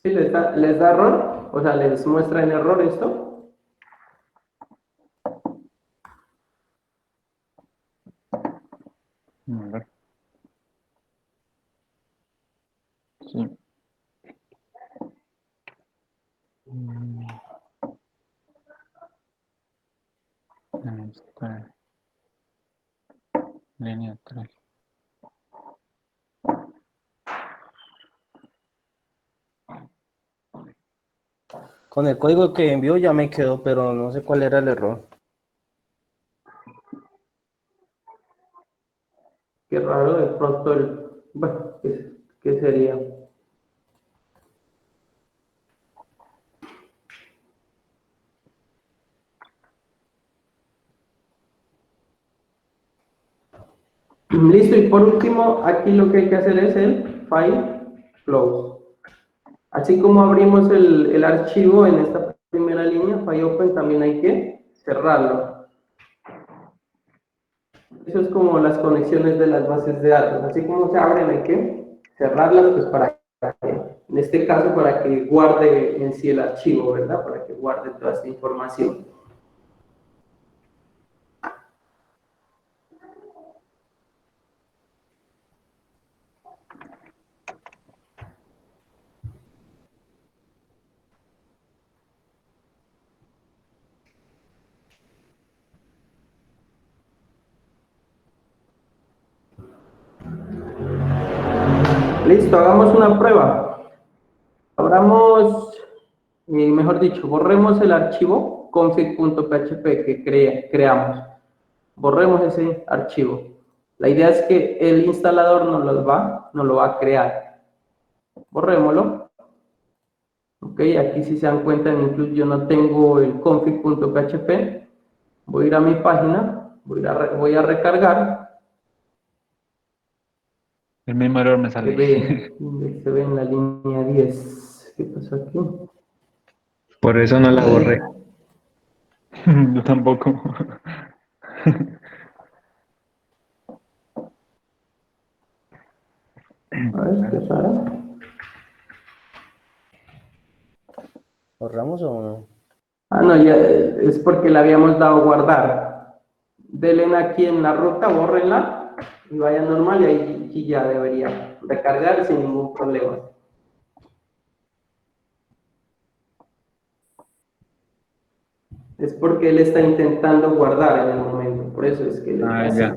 ¿Sí les da error? O sea, ¿les muestra en error esto? A ver. Sí. Mm, ahí está. Línea 3. Con el código que envió ya me quedó, pero no sé cuál era el error. Qué raro, de pronto bueno, ¿qué sería? Listo, y por último, aquí lo que hay que hacer es el file close. Así como abrimos el archivo en esta primera línea, file open, también hay que cerrarlo. Eso es como las conexiones de las bases de datos. Así como se abren, hay que cerrarlas, pues para que, en este caso, para que guarde en sí el archivo, ¿verdad? Para que guarde toda esta información. Listo, hagamos una prueba. Abramos, mejor dicho, borremos el archivo config.php que creamos. Borremos ese archivo. La idea es que el instalador no lo va a crear. Borrémoslo. Ok, aquí si se dan cuenta, incluso yo no tengo el config.php. Voy a ir a mi página, voy a recargar. El mismo error me Se sale. ve, se ve en la línea 10. ¿Qué pasó aquí? Por eso no la borré. Yo tampoco. A ver, qué raro. ¿Borramos o no? Ah, no, ya es porque le habíamos dado guardar. Denle aquí en la ruta, bórrenla y vaya normal y ahí sí ya debería recargar sin ningún problema. Es porque él está intentando guardar en el momento, por eso es que le Ah, así. ya.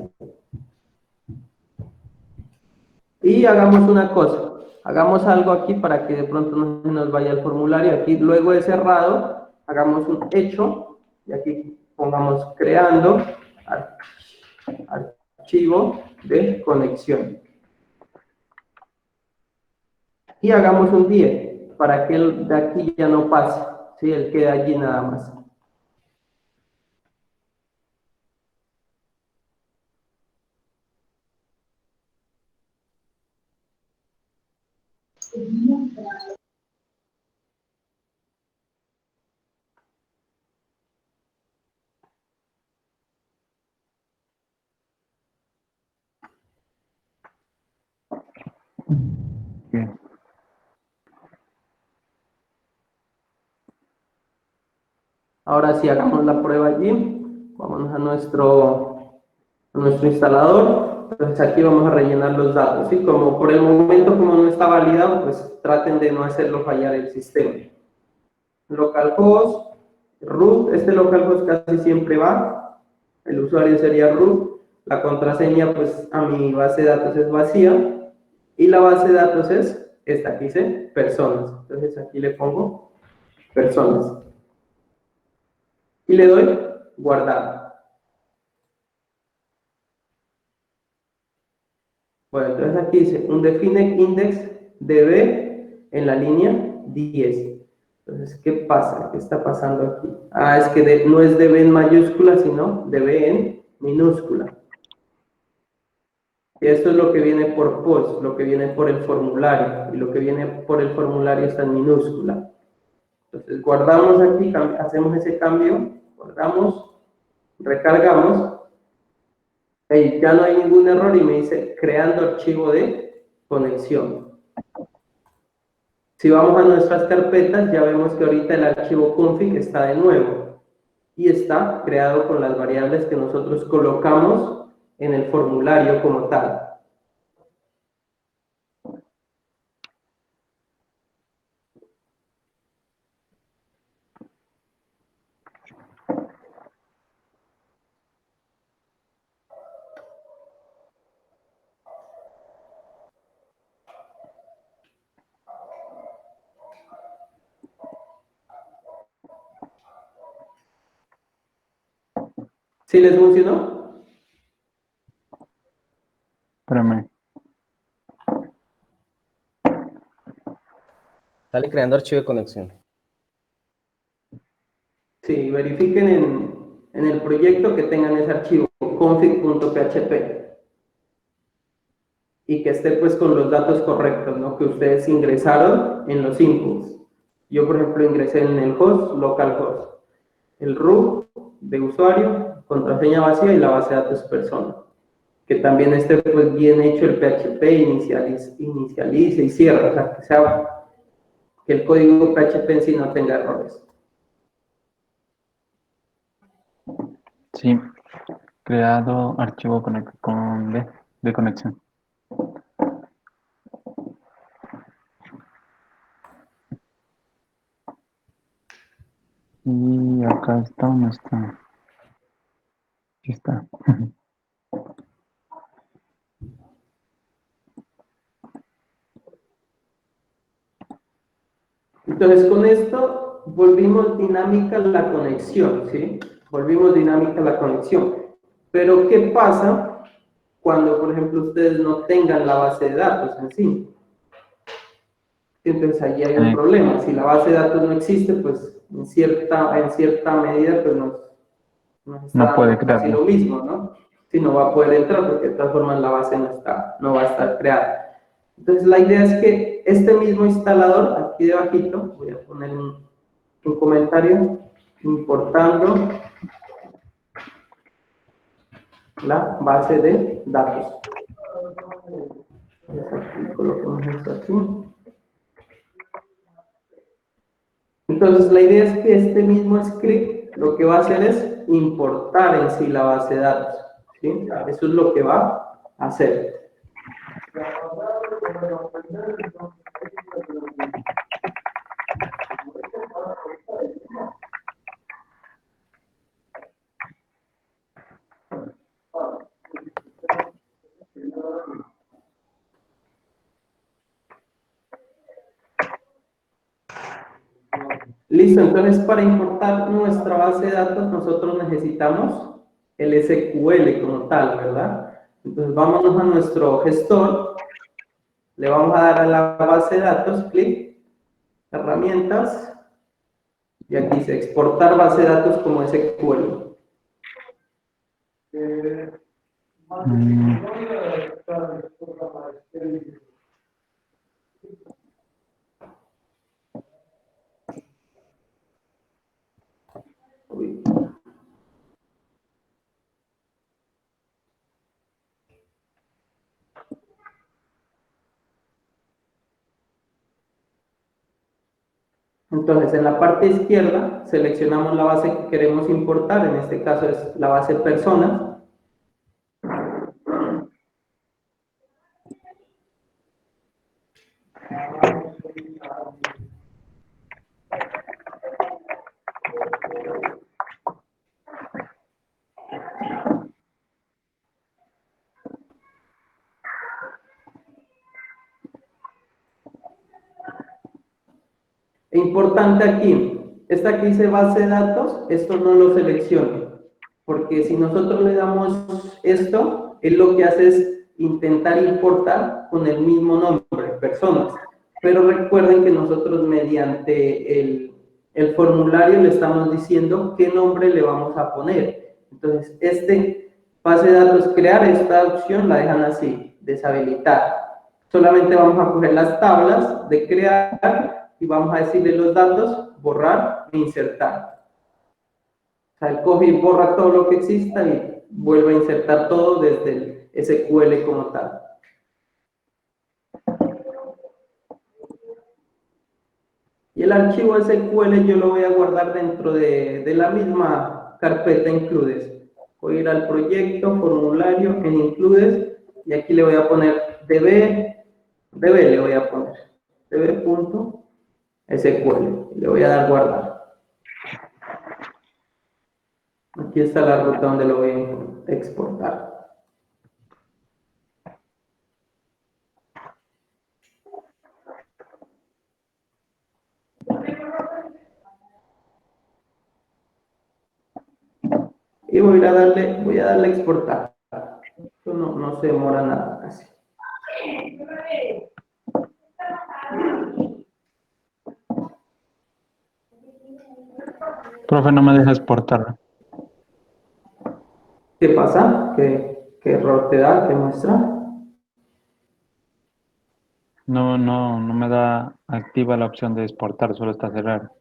Y hagamos una cosa, hagamos algo aquí para que de pronto no se nos vaya el formulario. Aquí luego de cerrado, hagamos un hecho y aquí pongamos creando archivo de conexión. Y hagamos un 10 para que el de aquí ya no pase, ¿sí? Él queda allí nada más. Bien. Ahora sí, hagamos la prueba allí. Vámonos a nuestro instalador. Entonces aquí vamos a rellenar los datos, ¿sí? Como por el momento, como no está validado, pues traten de no hacerlo fallar el sistema. Localhost, root, este localhost casi siempre va, el usuario sería root, la contraseña pues a mi base de datos es vacía, y la base de datos es esta, aquí dice personas, entonces aquí le pongo personas, y le doy guardar. Bueno, entonces aquí dice un define index db en la línea 10. Entonces, ¿qué pasa? ¿Qué está pasando aquí? Ah, es que no es db en mayúscula, sino db en minúscula. Y esto es lo que viene por post, lo que viene por el formulario, y lo que viene por el formulario está en minúscula. Entonces, guardamos aquí, hacemos ese cambio, guardamos, recargamos, y ya no hay ningún error y me dice creando archivo de conexión. Si vamos a nuestras carpetas, ya vemos que ahorita el archivo config está de nuevo y está creado con las variables que nosotros colocamos en el formulario como tal. ¿Sí les funcionó? Espérame. Sale creando archivo de conexión. Sí, verifiquen en el proyecto que tengan ese archivo config.php y que esté pues con los datos correctos, ¿no? Que ustedes ingresaron en los inputs. Yo, por ejemplo, ingresé en el host, localhost, el root de usuario, contraseña vacía y la base de datos persona. Que también esté pues bien hecho el PHP, inicialice y cierra, o sea, que el código PHP en sí no tenga errores. Sí, creado archivo de conexión. Y acá está, ¿dónde está? Aquí está. Entonces, con esto volvimos dinámica la conexión, ¿sí? Volvimos dinámica la conexión. Pero, ¿qué pasa cuando, por ejemplo, ustedes no tengan la base de datos en sí? Entonces, allí hay un Sí. problema. Si la base de datos no existe, pues en cierta medida, pues nos está No puede dando casi crearlo. lo mismo, ¿no? Si no va a poder entrar, porque de todas formas la base no va a estar creada. Entonces, la idea es que este mismo instalador, aquí debajito, voy a poner un comentario, importando la base de datos. Aquí, coloquemos esto aquí. Entonces, la idea es que este mismo script lo que va a hacer es importar en sí la base de datos, ¿sí? Eso es lo que va a hacer. Listo, entonces para importar nuestra base de datos nosotros necesitamos el SQL como tal, ¿verdad? Entonces vámonos a nuestro gestor, le vamos a dar a la base de datos, clic, herramientas, y aquí dice exportar base de datos como SQL. Mm, Uy. Entonces, en la parte izquierda seleccionamos la base que queremos importar, en este caso es la base personas. Importante aquí, esta que dice base de datos, esto no lo seleccione, porque si nosotros le damos esto, él lo que hace es intentar importar con el mismo nombre, personas. Pero recuerden que nosotros mediante el formulario le estamos diciendo qué nombre le vamos a poner. Entonces, base de datos crear, esta opción la dejan así, deshabilitar. Solamente vamos a coger las tablas de crear y vamos a decirle los datos, borrar e insertar. O sea, él coge y borra todo lo que exista y vuelve a insertar todo desde el SQL como tal. Y el archivo SQL yo lo voy a guardar dentro de la misma carpeta includes. Voy a ir al proyecto, formulario, en includes, y aquí le voy a poner db le voy a poner, db.sql, le voy a dar guardar. Aquí está la ruta donde lo voy a exportar. Y voy a darle a exportar. Esto no se demora nada casi. Profe, no me deja exportar. ¿Qué pasa? ¿Qué error te da? ¿Qué muestra? No me da activa la opción de exportar, solo está cerrado.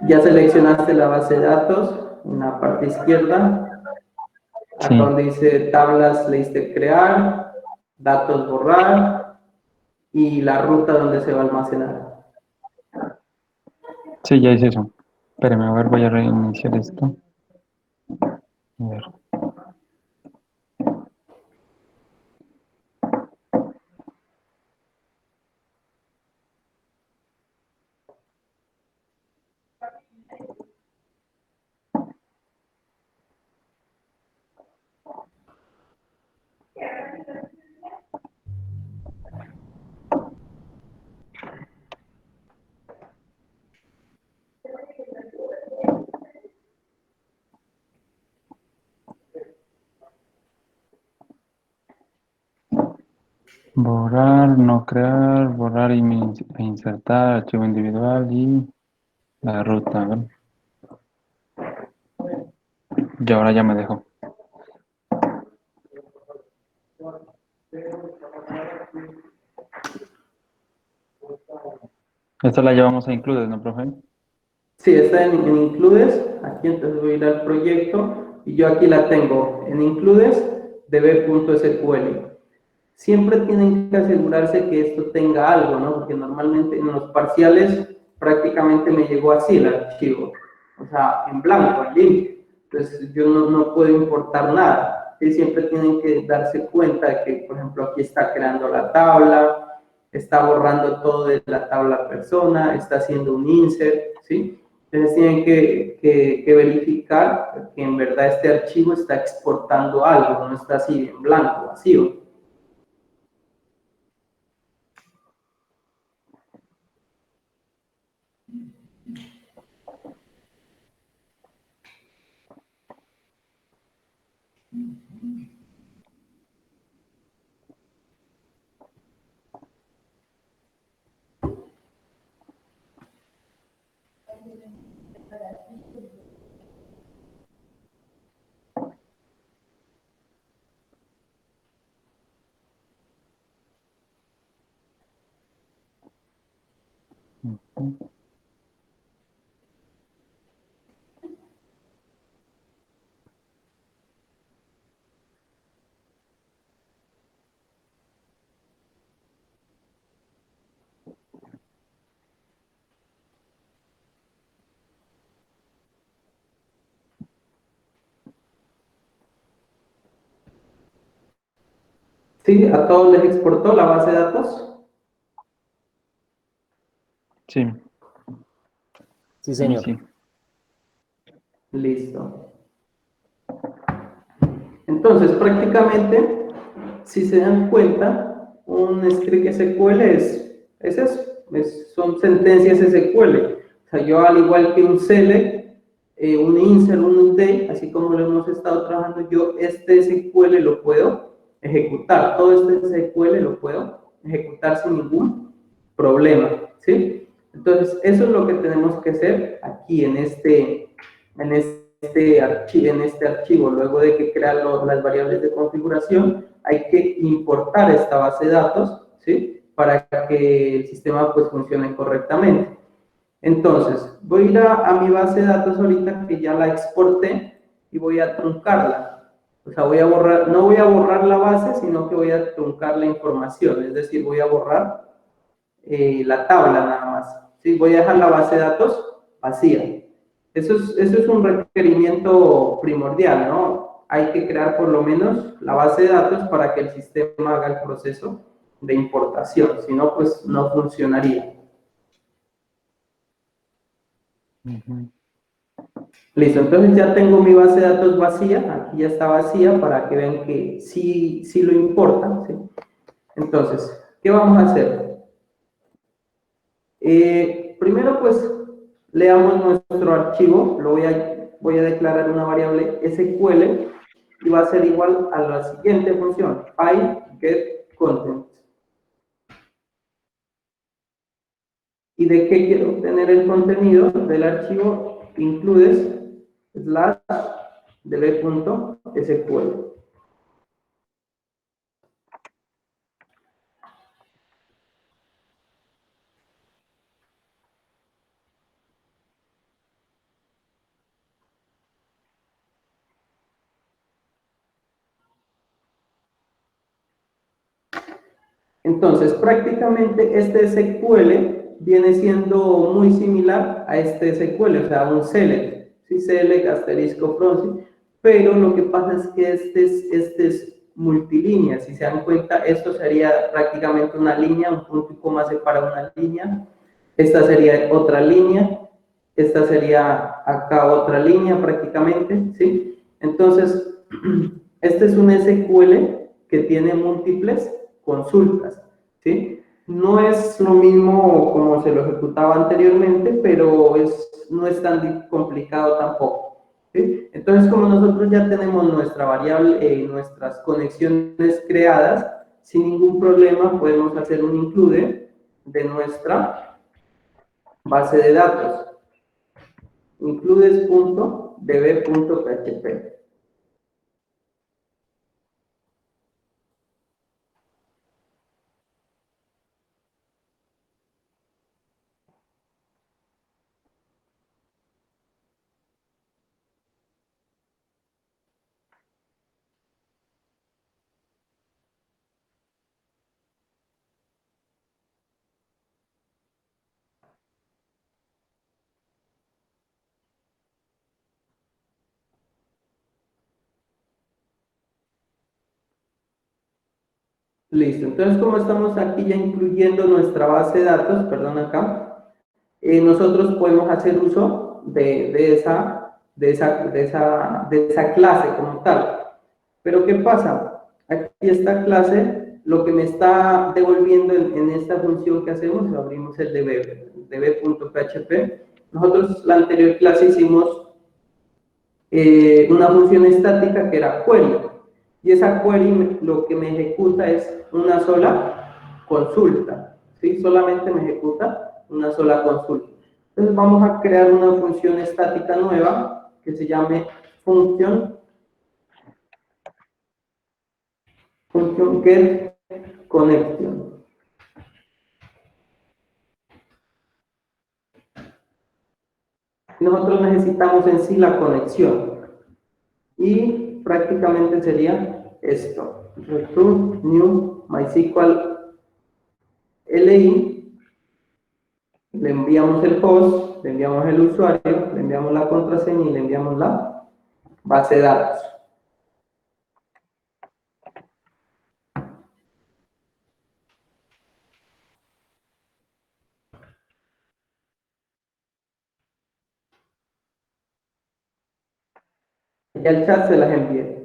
Ya seleccionaste la base de datos en la parte izquierda. Acá Sí. donde dice tablas le diste crear, datos borrar y la ruta donde se va a almacenar. Sí, ya hice eso. Espérame, a ver, voy a reiniciar esto. A ver. Borrar, no crear, borrar y insertar, archivo individual y la ruta, ¿vale? Y ahora ya me dejó. Esta la llevamos a includes, ¿no, profe? Sí, está en includes. Aquí entonces voy a ir al proyecto y yo aquí la tengo en includes db.sql. Siempre tienen que asegurarse que esto tenga algo, ¿no? Porque normalmente en los parciales prácticamente me llegó así el archivo, o sea, en blanco, en limpio. Entonces yo no puedo importar nada. Y siempre tienen que darse cuenta de que, por ejemplo, aquí está creando la tabla, está borrando todo de la tabla persona, está haciendo un insert, ¿sí? Entonces tienen que verificar que en verdad este archivo está exportando algo, no está así en blanco, vacío. ¿Sí? ¿A todos les exportó la base de datos? Sí, Sí, a mí señor. sí. Listo. Entonces, prácticamente, si se dan cuenta, un script SQL es eso, son sentencias SQL. O sea, yo al igual que un select, un insert, un update, así como lo hemos estado trabajando, yo este SQL lo puedo ejecutar, todo este SQL lo puedo ejecutar sin ningún problema, ¿sí? Entonces, eso es lo que tenemos que hacer aquí en este archivo. Luego de que crean las variables de configuración, hay que importar esta base de datos, ¿sí? Para que el sistema pues funcione correctamente. Entonces, voy a ir a mi base de datos ahorita que ya la exporté y voy a truncarla. O sea, voy a borrar, no voy a borrar la base, sino que voy a truncar la información, es decir, voy a borrar la tabla nada más. ¿Sí? Voy a dejar la base de datos vacía. Eso es un requerimiento primordial, ¿no? Hay que crear por lo menos la base de datos para que el sistema haga el proceso de importación, si no, pues no funcionaría. Listo, entonces ya tengo mi base de datos vacía, aquí ya está vacía para que vean que sí, sí lo importa, ¿sí? Entonces, ¿qué vamos a hacer? Primero, pues, leamos nuestro archivo, voy a declarar una variable SQL y va a ser igual a la siguiente función, file get content. ¿Y de qué quiero obtener el contenido del archivo? Includes slash db.sql. Entonces, prácticamente este SQL viene siendo muy similar a este SQL, o sea, un select, ¿sí? Select asterisco from, ¿sí? Pero lo que pasa es que este es multilínea. Si se dan cuenta, esto sería prácticamente una línea, un punto y coma separa una línea, esta sería otra línea, esta sería acá otra línea prácticamente, ¿sí? Entonces, este es un SQL que tiene múltiples consultas, ¿sí? No es lo mismo como se lo ejecutaba anteriormente, pero no es tan complicado tampoco, ¿sí? Entonces, como nosotros ya tenemos nuestra variable, nuestras conexiones creadas, sin ningún problema podemos hacer un include de nuestra base de datos, includes.db.php. Listo, entonces como estamos aquí ya incluyendo nuestra base de datos, perdón acá, nosotros podemos hacer uso de esa clase como tal. Pero ¿qué pasa? Aquí esta clase, lo que me está devolviendo en esta función que hacemos, abrimos el db.php. Nosotros la anterior clase hicimos una función estática que era query. Y esa query lo que me ejecuta es una sola consulta, ¿sí? Solamente me ejecuta una sola consulta. Entonces vamos a crear una función estática nueva que se llame function get connection. Nosotros necesitamos en sí la conexión y prácticamente sería esto: return new MySQL LI, le enviamos el host, le enviamos el usuario, le enviamos la contraseña y le enviamos la base de datos. Aquí al chat se las envié.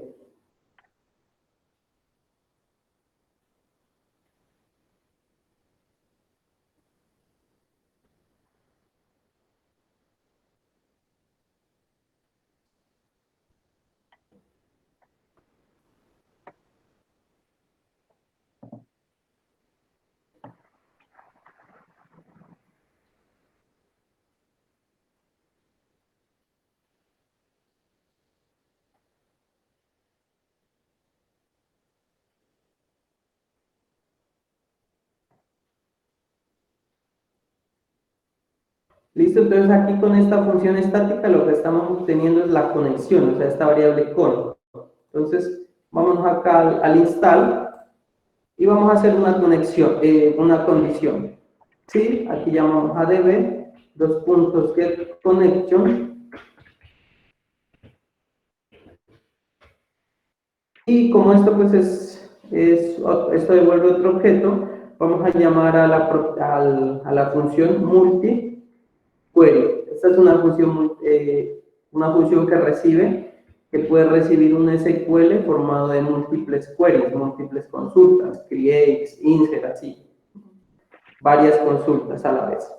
Listo, entonces aquí con esta función estática lo que estamos obteniendo es la conexión, o sea, esta variable con. Entonces, vámonos acá al install y vamos a hacer una conexión, una condición. ¿Sí? Aquí llamamos a db, dos puntos get connection. Y como esto pues esto devuelve otro objeto, vamos a llamar a la función multi query. Esta es una función que recibe, que puede recibir un SQL formado de múltiples queries, múltiples consultas, creates, insert, así, varias consultas a la vez.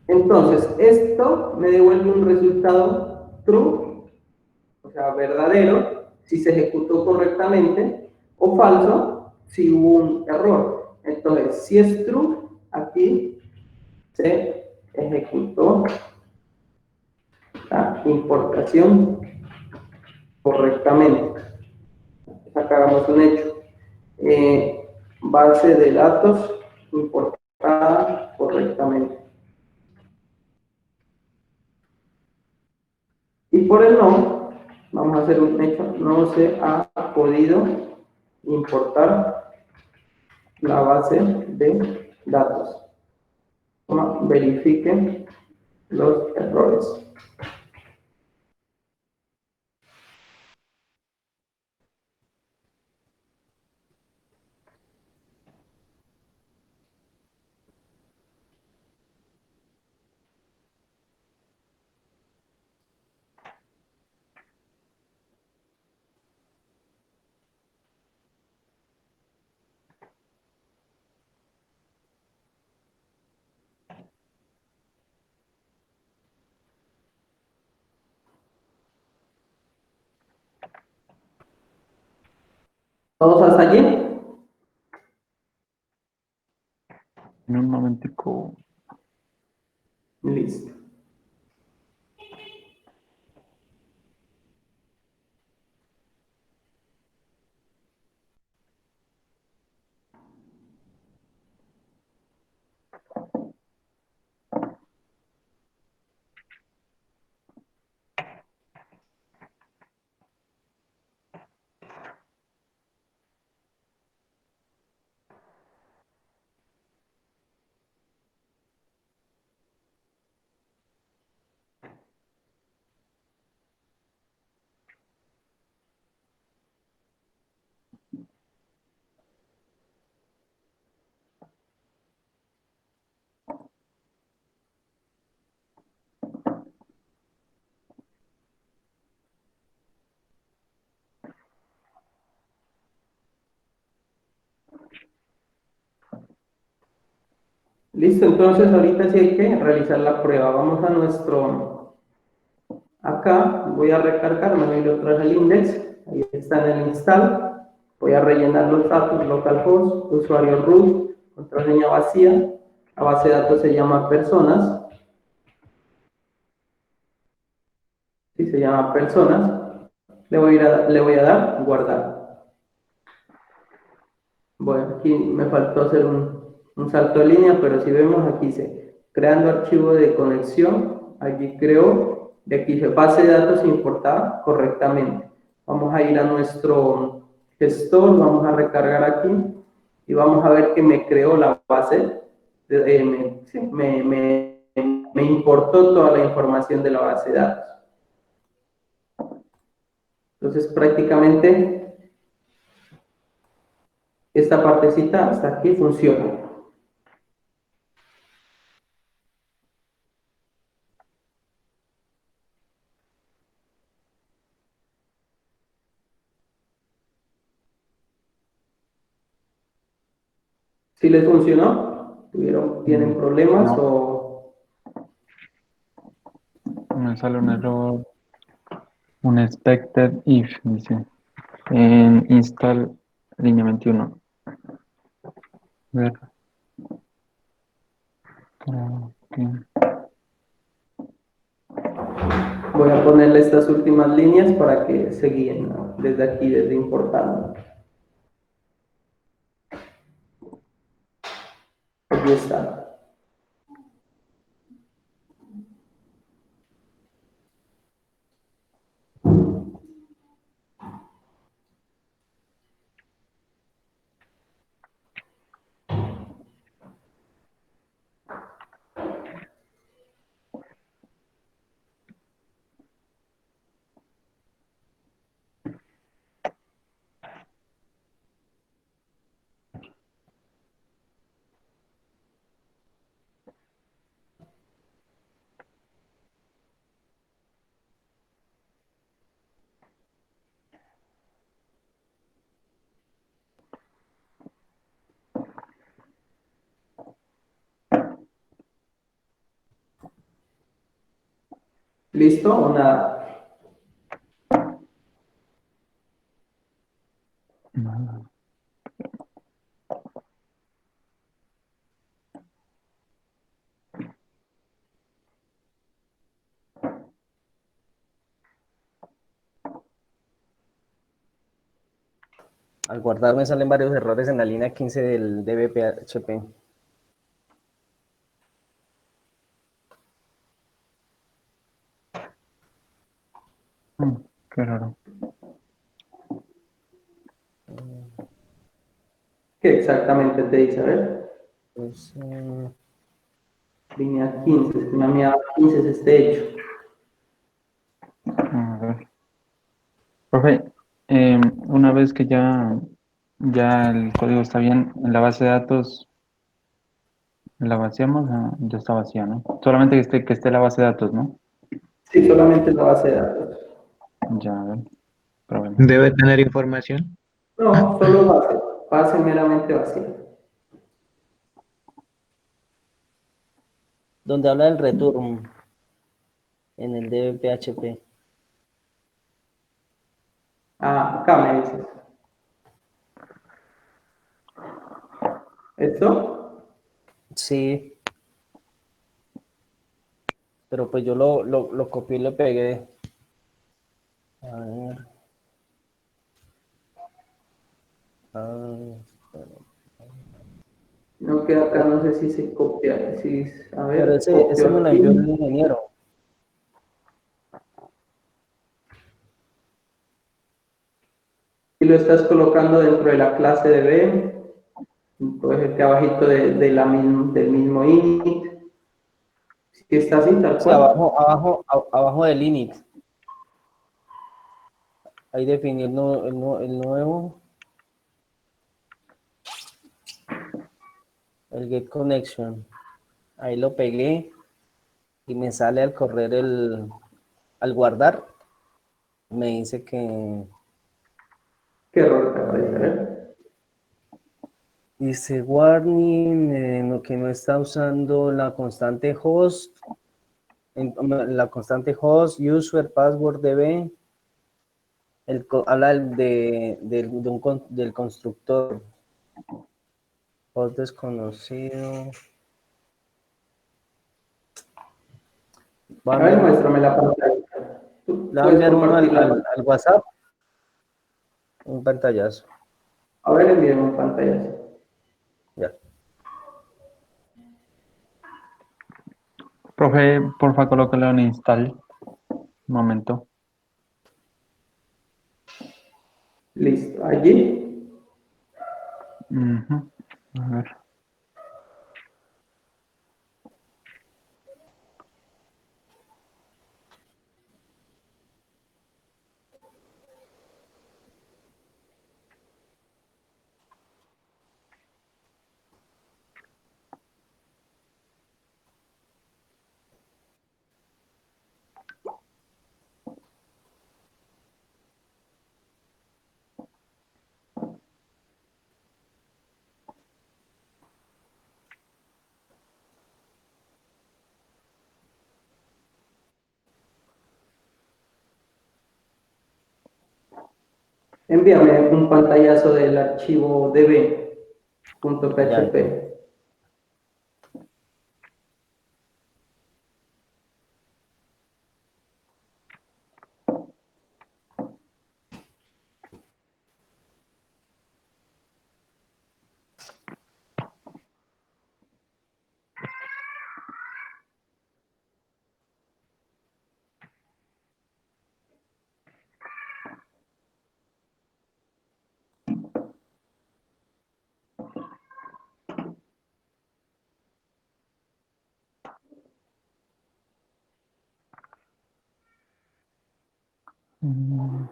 Entonces, esto me devuelve un resultado true, o sea, verdadero, si se ejecutó correctamente, o falso, si hubo un error. Entonces, si es true, aquí se ejecutó la importación correctamente. Acá hagamos un hecho. Base de datos importada correctamente. Y por el no, vamos a hacer un hecho, no se ha podido importar la base de datos. Verifiquen los errores. ¿Todos hasta allí? En un momentico. Listo. Listo, entonces ahorita sí hay que realizar la prueba. Vamos a nuestro... Acá voy a recargar, me voy otra vez al index. Ahí está en el install. Voy a rellenar los datos, localhost, usuario root, contraseña vacía. La base de datos se llama personas. Sí, se llama personas. Le voy a dar guardar. Bueno, aquí me faltó hacer un salto de línea, pero si vemos aquí dice creando archivo de conexión, aquí creo Y aquí dice base de datos importada correctamente. Vamos a ir a nuestro gestor, vamos a recargar aquí y vamos a ver que me creó la base, sí, me importó toda la información de la base de datos. Entonces prácticamente esta partecita hasta aquí funciona. ¿Sí les funcionó? ¿Tienen problemas No, o...? me sale un error, un expected if, dice, en install línea 21. Ver, creo que- Voy a ponerle estas últimas líneas para que se guíen, ¿no? Desde aquí, desde importando. Aquí está. ¿Listo o nada? nada. Al guardar me salen varios errores en la línea 15 del DBPHP. Qué raro. ¿Qué exactamente te dice? A ver. Pues, Línea 15, es que una mía 15 es este hecho. A ver. Profe, una vez que ya el código está bien, en la base de datos la vaciamos, ah, ya está vacía, ¿no? Solamente que esté la base de datos, ¿no? Sí, solamente la base de datos. Ya, a ver, probemos. Debe tener información. No, solo base. Base meramente vacía. donde habla del return en el DBPHP. Ah, acá me dices. ¿Esto? Sí, pero pues yo lo copié y lo pegué. A ver. Ah, No queda acá, no sé si se copia. Si, a pero ver, ese copio me lo aquí. envió el ingeniero. Y lo estás colocando dentro de la clase de B. Pues aquí abajito del mismo init. Que está así, tal Sí, cual. abajo del init. Ahí definí el nuevo, el get connection. Ahí lo pegué y me sale al correr al guardar, me dice que Qué error te aparece, a ver. dice warning, que no está usando la constante host, la constante host, user, password, db, habla del constructor, host desconocido. Voy a A ver, enviar uno, muéstrame la pantalla. Tú le voy a puedes enviar uno compartir la pantalla. al WhatsApp, un pantallazo. A ver, envíame un pantallazo. Ya. Profe, porfa, colócalo en install. Un momento. Listo. Allí. Ujú. A ver. Envíame un pantallazo del archivo Ya, db.php. Mm,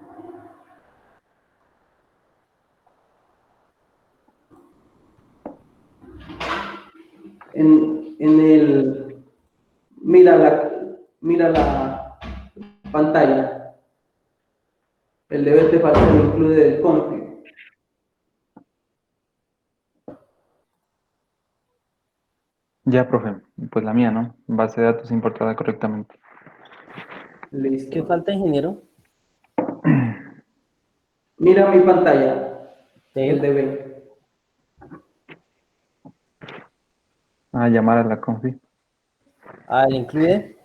En el, mira la pantalla. El db te falta el include del config. Ya, profe. Pues la mía, ¿no? Base de datos importada correctamente. ¿qué Listo. falta, ingeniero? Mira mi pantalla, el ¿Del? db. Llamar a la confi. ¿Le incluye?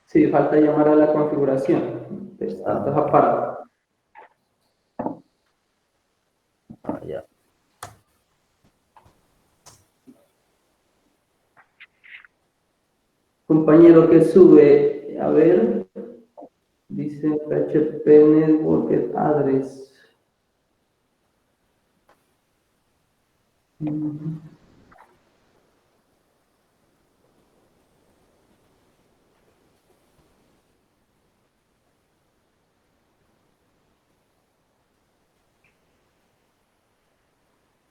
Sí, falta llamar a la configuración de datos Ok. aparte. Ya. Compañero que sube, a ver, dice PHP Network Address.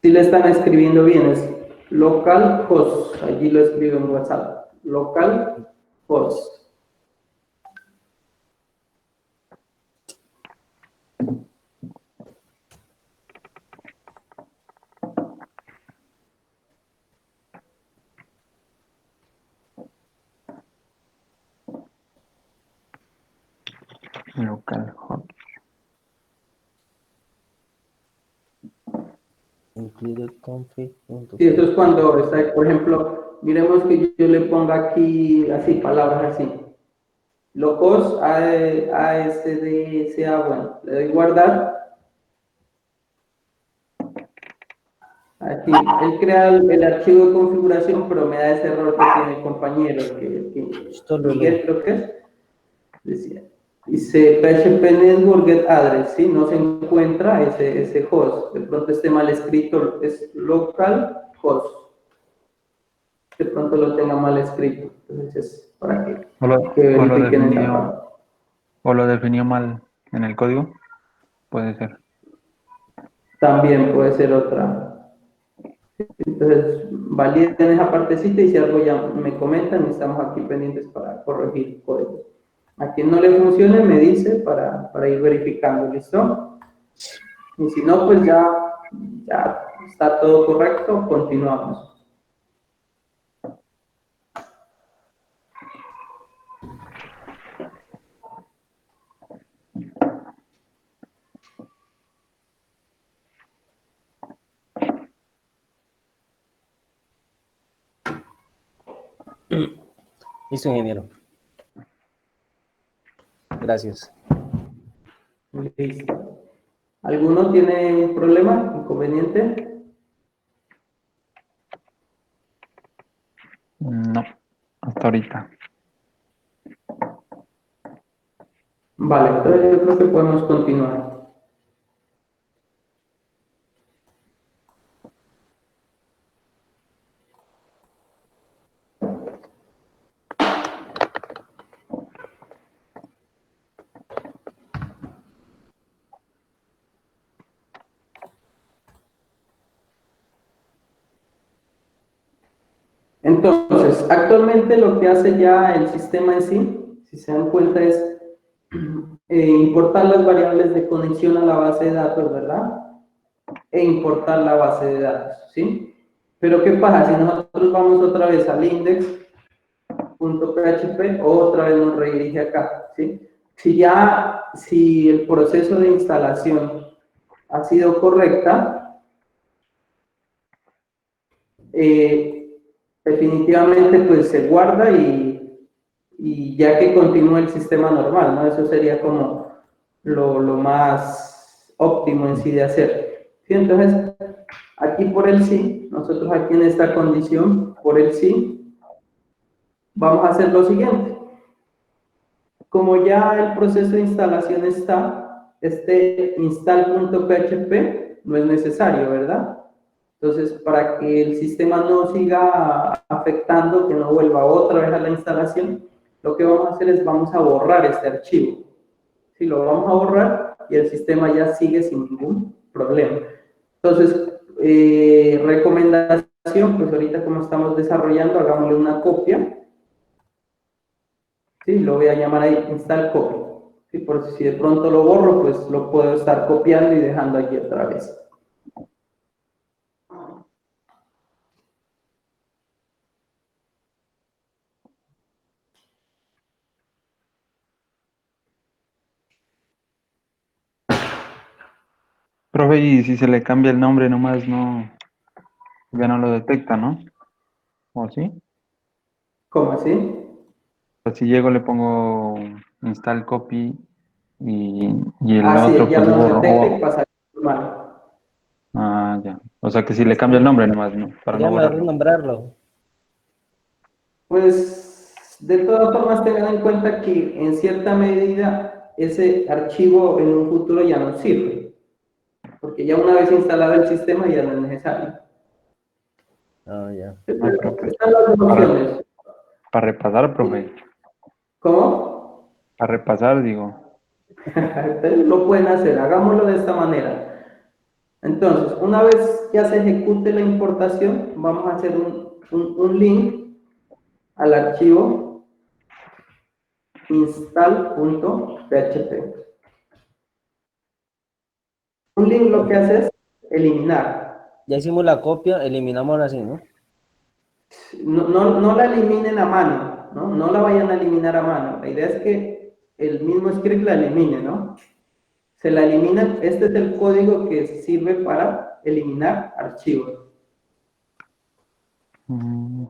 Si le están escribiendo bien, es localhost, allí lo escribo en WhatsApp, localhost. Localhost. Include Sí, eso es config.php. cuando está, por ejemplo, miremos que yo le ponga aquí así, palabras así. Locos, ASDSA, bueno, le doy guardar. Aquí, él crea el archivo de configuración, pero me da ese error que tiene el compañero, Esto lo Miguel leo. creo que es. Decía, dice PHP Network Get Address, ¿sí? No se encuentra ese host. De pronto esté mal escrito, es local host. De pronto lo tenga mal escrito. Entonces, es para O que o lo verifiquen esa definió, parte. o lo definió mal en el código. Puede ser. También puede ser otra. Entonces, validen esa partecita y si algo ya me comentan, estamos aquí pendientes para corregir código. A quien no le funcione, me dice para ir verificando, ¿listo? Y si no, pues ya está todo correcto, continuamos. Listo, ingeniero. Gracias. Listo. ¿Alguno tiene un problema, inconveniente? No, hasta ahorita. Vale, entonces yo creo que podemos continuar. Entonces, actualmente lo que hace ya el sistema en sí, si se dan cuenta, es importar las variables de conexión a la base de datos, ¿verdad? E importar la base de datos, ¿sí? Pero ¿qué pasa si nosotros vamos otra vez al index.php, otra vez nos redirige acá, ¿sí? Si el proceso de instalación ha sido correcta, definitivamente pues se guarda y ya que continúa el sistema normal, ¿no? Eso sería como lo más óptimo en sí de hacer. ¿Sí? Entonces, aquí por el sí, nosotros aquí en esta condición, por el sí, vamos a hacer lo siguiente. Como ya el proceso de instalación está, este install.php no es necesario, ¿verdad? Entonces, para que el sistema no siga afectando, que no vuelva otra vez a la instalación, lo que vamos a hacer es vamos a borrar este archivo. Si lo vamos a borrar y el sistema ya sigue sin ningún problema. Entonces, recomendación, pues ahorita como estamos desarrollando, hagámosle una copia. ¿Sí? Lo voy a llamar ahí install copy. ¿Sí? Por si de pronto lo borro, pues lo puedo estar copiando y dejando aquí otra vez. Profe, y si se le cambia el nombre nomás no, ya no lo detecta, ¿no? ¿O sí? ¿Cómo así? Pues si llego le pongo install copy y el Así otro ya pues lo no borro. detecta y pasa normal. Ah, ya. O sea que si le cambio el nombre nomás, ¿no? Para no Sería mejor borrarlo. nombrarlo. Pues de todas formas tengan en cuenta que en cierta medida ese archivo en un futuro ya no sirve, porque ya una vez instalado el sistema ya no es necesario. Ah, ya. Ah, pero pues, Están las dos opciones. para repasar, profe. ¿Cómo? Para repasar, digo. Ustedes lo pueden hacer, hagámoslo de esta manera. Entonces, una vez ya se ejecute la importación, vamos a hacer un link al archivo install.php. Un link lo que hace es eliminar. Ya hicimos la copia, eliminamos así, ¿no? No la eliminen a mano, ¿no? No la vayan a eliminar a mano. La idea es que el mismo script la elimine, ¿no? Se la elimina, este es el código que sirve para eliminar archivos. Mm,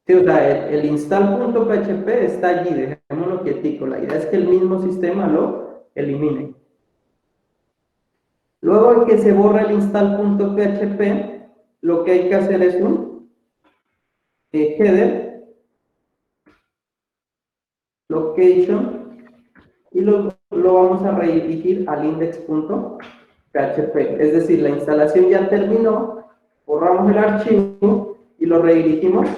Sí, o sea, el install.php está allí, dejémoslo quietico. La idea es que el mismo sistema lo elimine. Luego de que se borra el install.php, lo que hay que hacer es un header, location, y lo vamos a redirigir al index.php. Es decir, la instalación ya terminó, borramos el archivo y lo redirigimos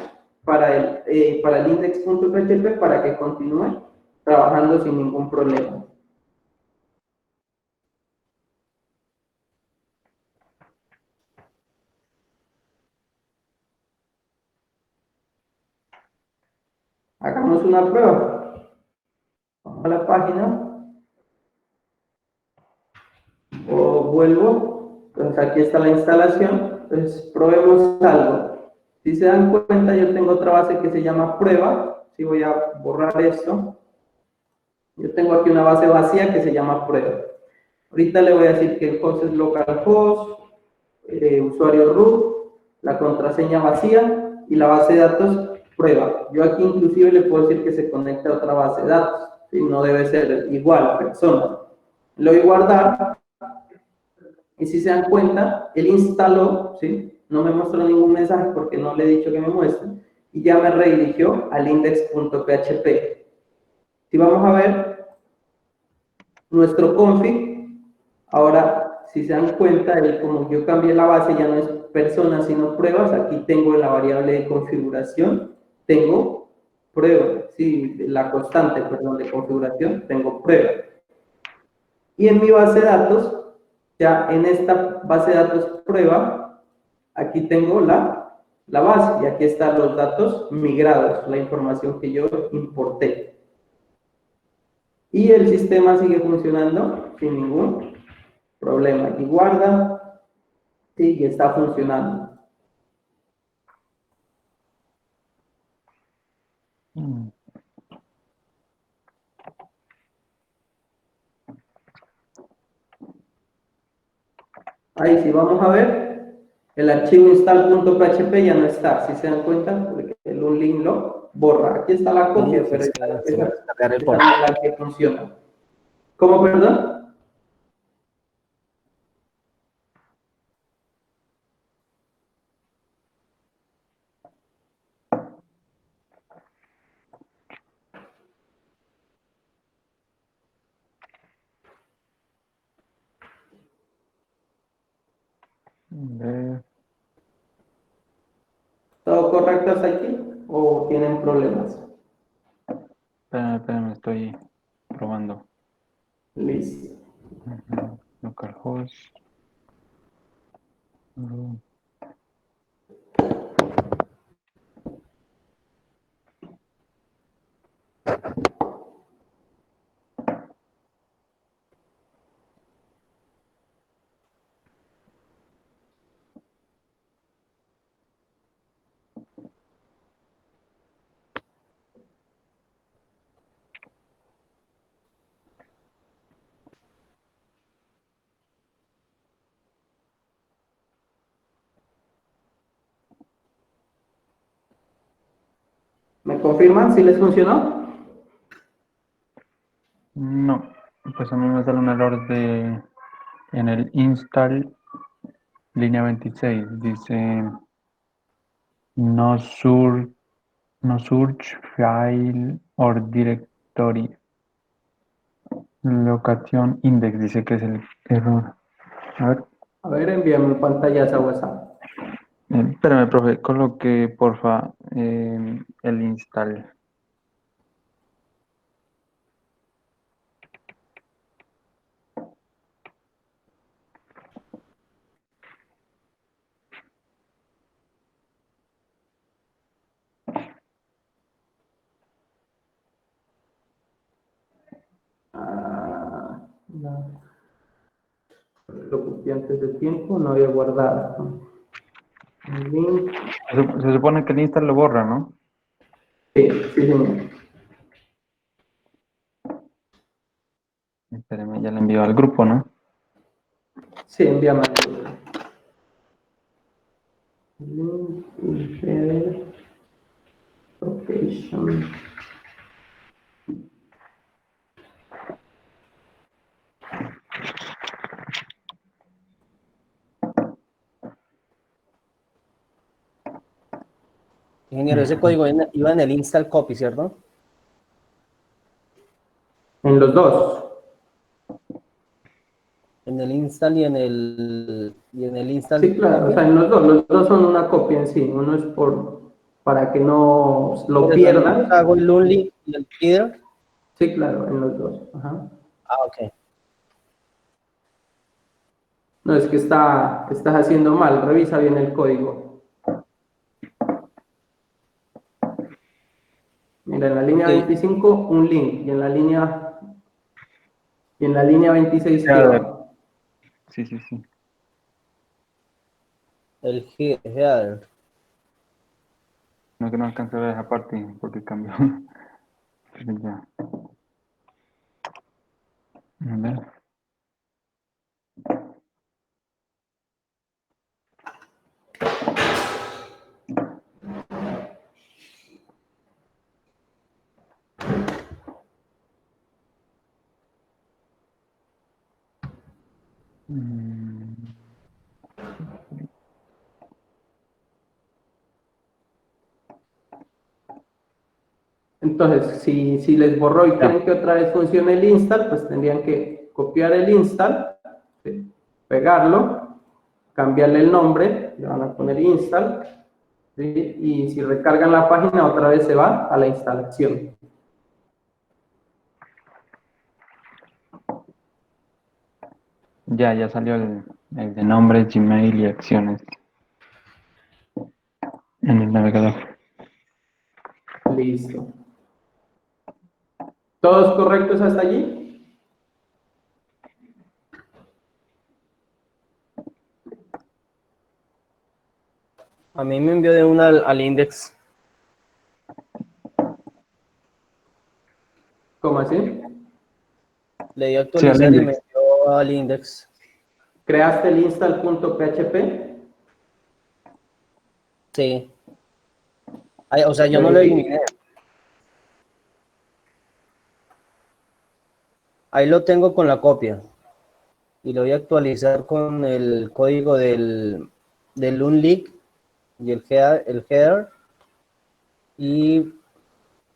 para el index.php para que continúe trabajando sin ningún problema. Hagamos una prueba. Vamos a la página. O vuelvo. Entonces aquí está la instalación. Entonces probemos algo. Si se dan cuenta, yo tengo otra base que se llama prueba. Si voy a borrar esto. Yo tengo aquí una base vacía que se llama prueba. Ahorita le voy a decir que el host es localhost, usuario root, la contraseña vacía y la base de datos prueba. Yo aquí inclusive le puedo decir que se conecte a otra base de datos. ¿Sí? No debe ser igual, persona. Le voy a guardar y si se dan cuenta, él instaló, ¿sí? No me mostró ningún mensaje porque no le he dicho que me muestre y ya me redirigió al index.php. Si vamos a ver, nuestro config. Ahora, si se dan cuenta, como yo cambié la base, ya no es personas, sino pruebas. Aquí tengo en la variable de configuración, tengo prueba, sí, la constante, perdón, de configuración, tengo prueba. Y en mi base de datos, ya en esta base de datos prueba, aquí tengo la base y aquí están los datos migrados, la información que yo importé. Y el sistema sigue funcionando sin ningún problema. Aquí guarda, sí, y está funcionando. Mm. Ahí sí, vamos a ver, el archivo install.php ya no está, si se dan cuenta, porque el unlink lo borra. Aquí está la copia, pero Es esa, que se va a esa, descargar el esa port. no es la que funciona. ¿Cómo, perdón? Ver, ¿Todo correcto hasta aquí? ¿O tienen problemas? espérame, estoy probando. Listo. Localhost. ¿Me confirman si les funcionó? No, pues a mí me sale un error en el install línea 26. Dice no sur, no search file or directory. Location index dice que es el error. A ver, A ver, envíame un pantallazo a WhatsApp. espérame, profe, coloque porfa el install. No. Lo copié antes de tiempo, no había guardado. El link. Se supone que el install lo borra, ¿no? Sí, sí, señor. Espérame, ya le envío al grupo, ¿no? Sí, envíame. Link, insert, location. Ingeniero, ese código iba en el install copy, ¿cierto? En los dos. En el install y en el install Sí, claro, o copy. sea, en los dos son una copia en sí. Uno es para que no Por lo eso, en ambos pierdan. hago el only y el header. Sí, claro, en los dos. Ajá. Ah, ok. No, es que estás haciendo mal. Revisa bien el código. Mira, en la línea Porque 25 un link y en la línea 26 ¿qué Ya, va? sí. el header. No que no alcancé a ver esa parte porque cambió. Pero ya. A ver. Mm, Entonces, si les borró y Ya. quieren que otra vez funcione el install, pues tendrían que copiar el install, ¿sí? Pegarlo, cambiarle el nombre, le van a poner install, ¿sí? Y si recargan la página otra vez se va a la instalación. Ya salió el de nombre, Gmail y acciones en el navegador. Listo. ¿Todos correctos hasta allí? A mí me envió de una al index. ¿Cómo así? Le di a Sí, al actualizar y me index. envió al index. ¿Creaste el install.php? Sí. Ay, o sea, yo no lo Verifica. eliminé. Ahí lo tengo con la copia. Y lo voy a actualizar con el código del unlink y el header. Y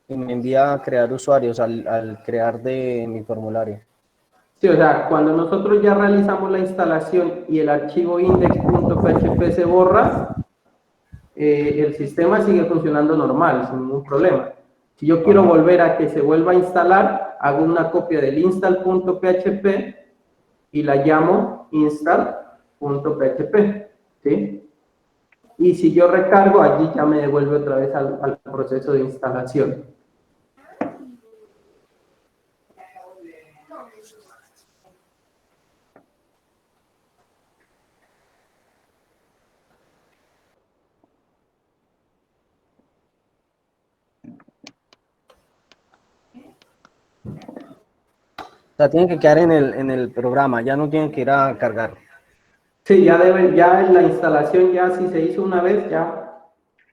me envía a crear usuarios al crear de mi formulario. Sí, o sea, cuando nosotros ya realizamos la instalación y el archivo index.php se borra, el sistema sigue funcionando normal, sin ningún problema. Si yo quiero volver a que se vuelva a instalar, hago una copia del install.php y la llamo install.php, ¿sí? Y si yo recargo, allí ya me devuelve otra vez al proceso de instalación. O sea, tiene que quedar en el programa, ya no tienen que ir a cargar. Sí, ya deben, ya en la instalación, ya si se hizo una vez, ya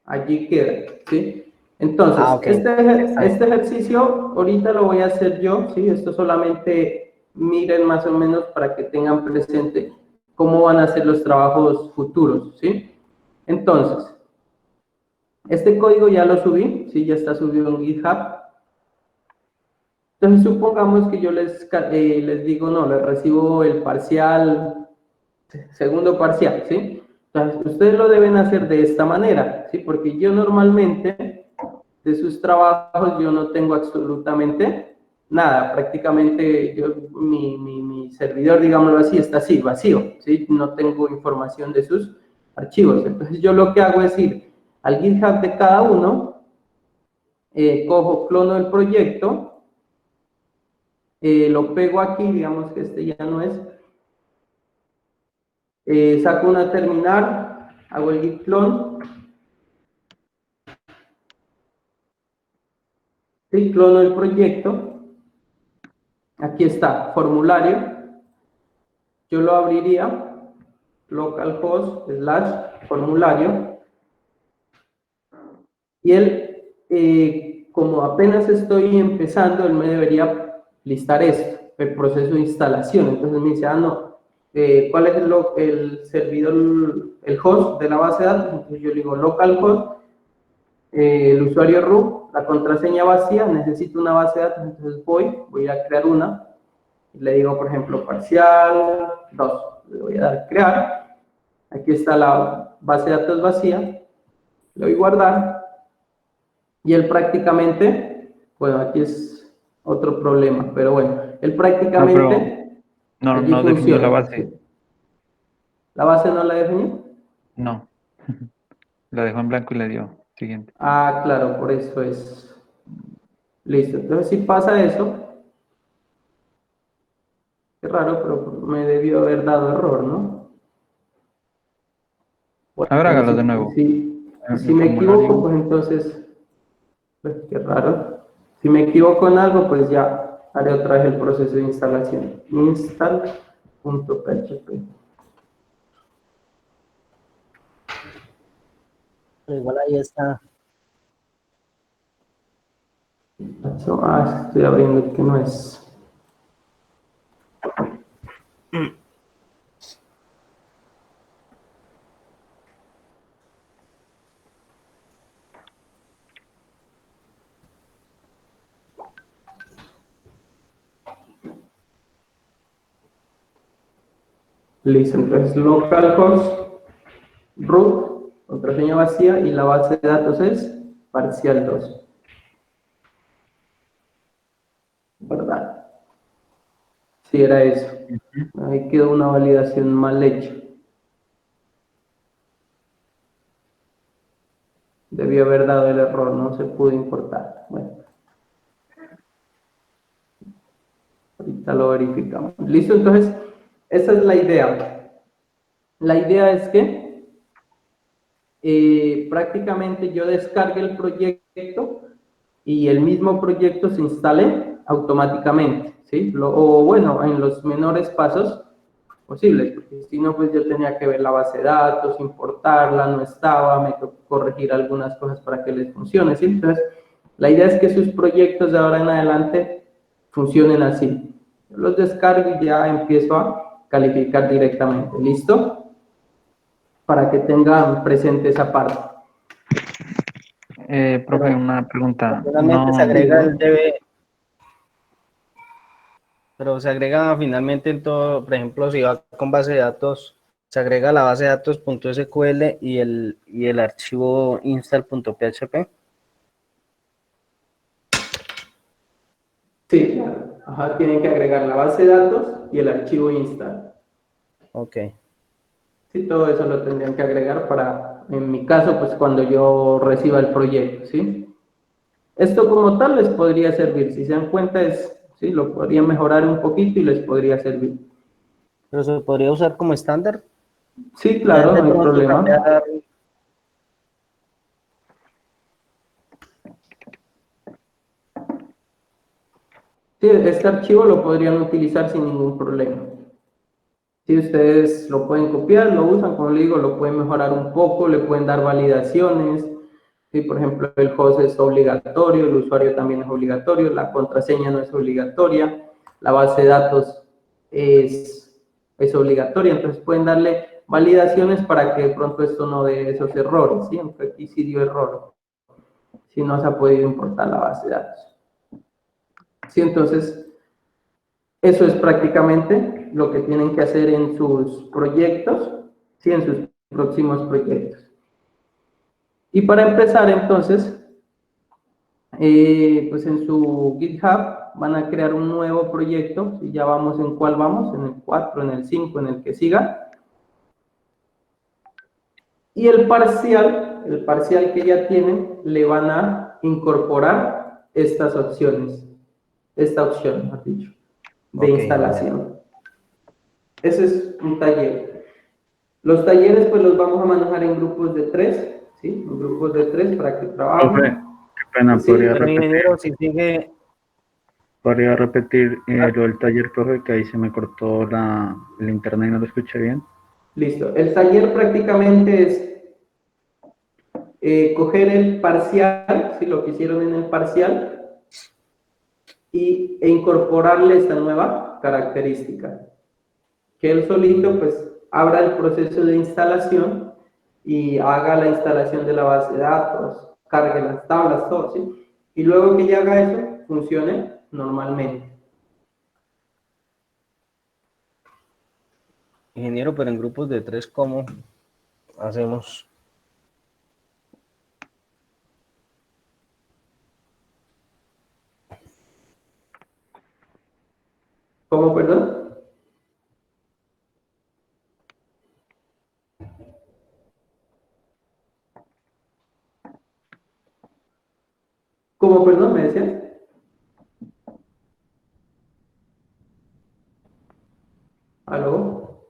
allí queda, ¿sí? Entonces, Ok. este ejercicio ahorita lo voy a hacer yo, ¿sí? Esto solamente miren más o menos para que tengan presente cómo van a ser los trabajos futuros, ¿sí? Entonces, este código ya lo subí, ¿sí? Ya está subido en GitHub. Entonces, supongamos que yo les digo, no, les recibo el parcial, segundo parcial, ¿sí? Entonces, ustedes lo deben hacer de esta manera, ¿sí? Porque yo normalmente de sus trabajos yo no tengo absolutamente nada, prácticamente mi servidor, digámoslo así, está así, vacío, ¿sí? No tengo información de sus archivos. Entonces, yo lo que hago es ir al GitHub de cada uno, cojo, clono el proyecto, lo pego aquí, digamos que este ya no es, saco una terminal, hago el git clone, y clono el proyecto, aquí está, formulario, yo lo abriría, localhost / formulario, y él, como apenas estoy empezando, él me debería listar esto, el proceso de instalación. Entonces me dice, no, ¿cuál es el servidor, el host de la base de datos? Entonces yo le digo localhost, el usuario root, la contraseña vacía, necesito una base de datos, entonces voy a crear una, le digo, por ejemplo, parcial 2, le voy a dar crear, aquí está la base de datos vacía, le doy guardar, y él prácticamente, bueno, aquí es otro problema, pero bueno, él No, pero prácticamente allí no definió la funciona, base. ¿sí? ¿La base no la definió? No, la dejó en blanco y le dio siguiente. Ah, claro, por eso es. Listo, entonces si pasa eso, qué raro, pero me debió haber dado error, ¿no? A ver, Bueno, hágalo de nuevo. si El me equivoco, formulario. pues entonces, pues qué raro. Si me equivoco en algo, pues ya haré otra vez el proceso de instalación. Install.php. Pero igual ahí está. Estoy abriendo el que no es. Listo, entonces localhost root, contraseña vacía, y la base de datos es parcial 2. ¿Verdad? Sí, era eso. Ahí quedó una validación mal hecha. Debió haber dado el error, no se pudo importar. Bueno, ahorita lo verificamos. Listo, entonces, esa es la idea. La idea es que prácticamente yo descargue el proyecto y el mismo proyecto se instale automáticamente, ¿sí? O bueno, en los menores pasos posibles, porque si no, pues yo tenía que ver la base de datos, importarla, no estaba, me tocó corregir algunas cosas para que les funcione, ¿sí? Entonces, la idea es que sus proyectos de ahora en adelante funcionen así. Yo los descargo y ya empiezo a calificar directamente, ¿listo? Para que tengan presente esa parte. Profe, una pregunta. Finalmente se No, agrega el DB, pero se agrega finalmente en todo, por ejemplo, si va con base de datos, se agrega la base de datos .sql y el archivo install.php. Sí, claro. Ajá, tienen que agregar la base de datos y el archivo install. Ok. Sí, todo eso lo tendrían que agregar para, en mi caso, pues cuando yo reciba el proyecto, ¿sí? Esto como tal les podría servir, si se dan cuenta sí, lo podría mejorar un poquito y les podría servir. Pero se podría usar como estándar. Sí, Ya claro, de no hay pronto problema. cambiar. Sí, este archivo lo podrían utilizar sin ningún problema. Si ustedes lo pueden copiar, lo usan, como le digo, lo pueden mejorar un poco, le pueden dar validaciones. Si, por ejemplo, el host es obligatorio, el usuario también es obligatorio, la contraseña no es obligatoria, la base de datos es obligatoria, entonces pueden darle validaciones para que de pronto esto no dé esos errores, ¿sí? Aunque aquí sí dio error, si no se ha podido importar la base de datos. Sí, entonces, eso es prácticamente lo que tienen que hacer en sus proyectos, ¿sí? En sus próximos proyectos. Y para empezar, entonces, pues en su GitHub van a crear un nuevo proyecto, y ya vamos en cuál vamos, en el 4, en el 5, en el que siga. Y el parcial que ya tienen, le van a incorporar estas opciones, esta opción, mejor dicho, de Ok, instalación. Ese es un taller. Los talleres pues los vamos a manejar en grupos de 3, ¿sí? En grupos de 3 para que Profe, trabajen. qué pena, Sí, pero ingeniero, si sigue, podría repetir lo del taller, profe, que ahí se me cortó el internet y no lo escuché bien. listo. El taller prácticamente es coger el parcial, si lo que hicieron en el parcial, e incorporarle esta nueva característica. Que él solito pues abra el proceso de instalación y haga la instalación de la base de datos, cargue las tablas, todo, ¿sí? Y luego que ya haga eso, funcione normalmente. ingeniero, pero en grupos de 3, ¿cómo hacemos? ¿Cómo, perdón? ¿Cómo, perdón, me decías? ¿Aló?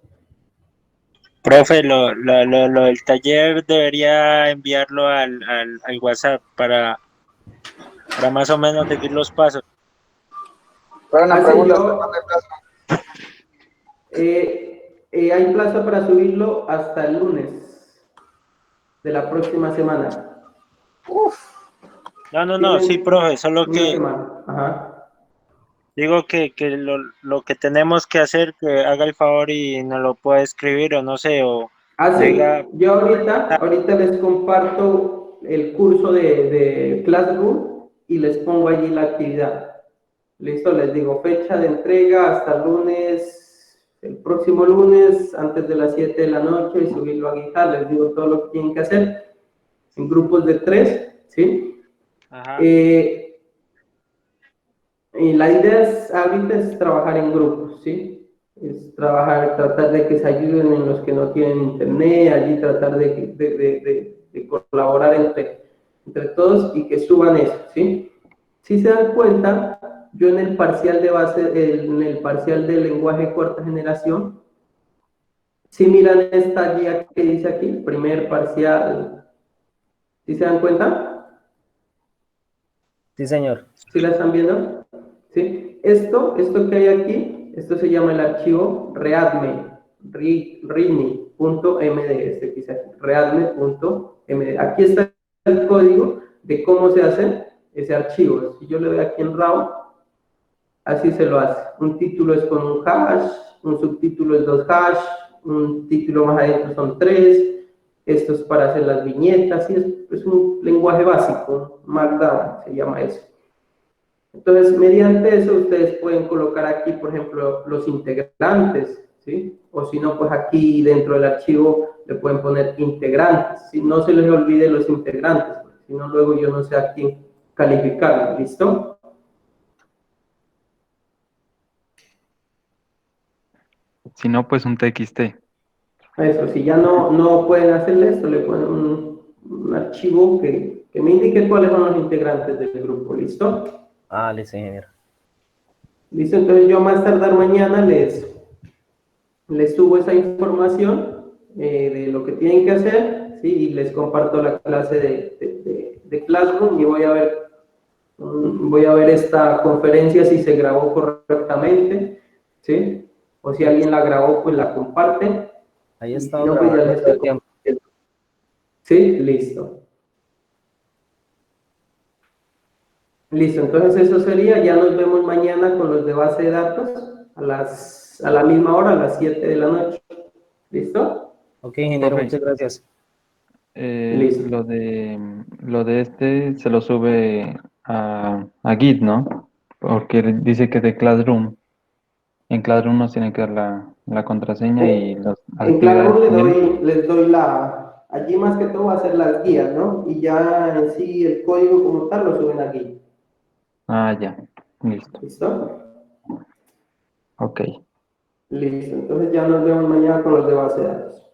Profe, lo del taller debería enviarlo al WhatsApp para más o menos seguir los pasos. Pero una Así pregunta, ¿hasta cuándo yo, hay plazo? hay plazo para subirlo hasta el lunes de la próxima semana. No, sí, Tienen profe, solo una que semana. Ajá. digo que lo que tenemos que hacer, que haga el favor y nos lo pueda escribir o no sé, o Ah, me diga, sí. Yo ahorita les comparto el curso de Classroom y les pongo allí la actividad. Listo, les digo fecha de entrega hasta lunes el próximo lunes antes de las 7 de la noche y subirlo a GitHub. Les digo todo lo que tienen que hacer en grupos de 3, ¿sí? Ajá. Y la idea ahorita es trabajar en grupos, ¿sí? Es tratar de que se ayuden en los que no tienen internet, allí tratar de colaborar entre todos y que suban eso, ¿sí? Si se dan cuenta, yo en el parcial en el parcial de lenguaje cuarta generación, si miran esta guía que dice aquí, primer parcial, ¿sí se dan cuenta? Sí, señor. ¿Sí la están viendo? ¿Sí? Esto que hay aquí, esto se llama el archivo readme.md, este que dice aquí, readme.md. Aquí está el código de cómo se hace ese archivo. Si yo le doy aquí en RAW, así se lo hace. Un título es con un hash, un subtítulo es 2 hash, un título más adentro son 3. Esto es para hacer las viñetas, y es un lenguaje básico, Markdown se llama eso. Entonces, mediante eso, ustedes pueden colocar aquí, por ejemplo, los integrantes, ¿sí? O si no, pues aquí dentro del archivo le pueden poner integrantes, ¿sí? No se les olvide los integrantes, porque si no, luego yo no sé a quién calificarlo, ¿listo? Si no, pues un TXT. Eso, si ya no pueden hacerle esto, le ponen un archivo que me indique cuáles son los integrantes del grupo, ¿listo? Ah, listo, ingeniero. Listo, entonces yo a más tardar mañana les subo esa información de lo que tienen que hacer, ¿sí? Y les comparto la clase de Classroom y voy a ver esta conferencia si se grabó correctamente, ¿sí? O si alguien la grabó, pues la comparte. Ahí he Y si estado no, pues ya grabando les todo estoy el tiempo. compartiendo. Sí, listo. Listo, entonces eso sería, ya nos vemos mañana con los de base de datos a la misma hora, a las 7 de la noche. ¿Listo? Ok, ingeniero, Profe, muchas gracias. Listo. lo de este se lo sube a Git, ¿no? Porque dice que de Classroom. En Classroom nos tiene que dar la contraseña y Eh, las en actividades Classroom también. les doy allí más que todo va a ser las guías, ¿no? Y ya en sí el código como tal lo suben aquí. Ah, ya. Listo. ¿Listo? Ok. Listo, entonces ya nos vemos mañana con los de base de datos.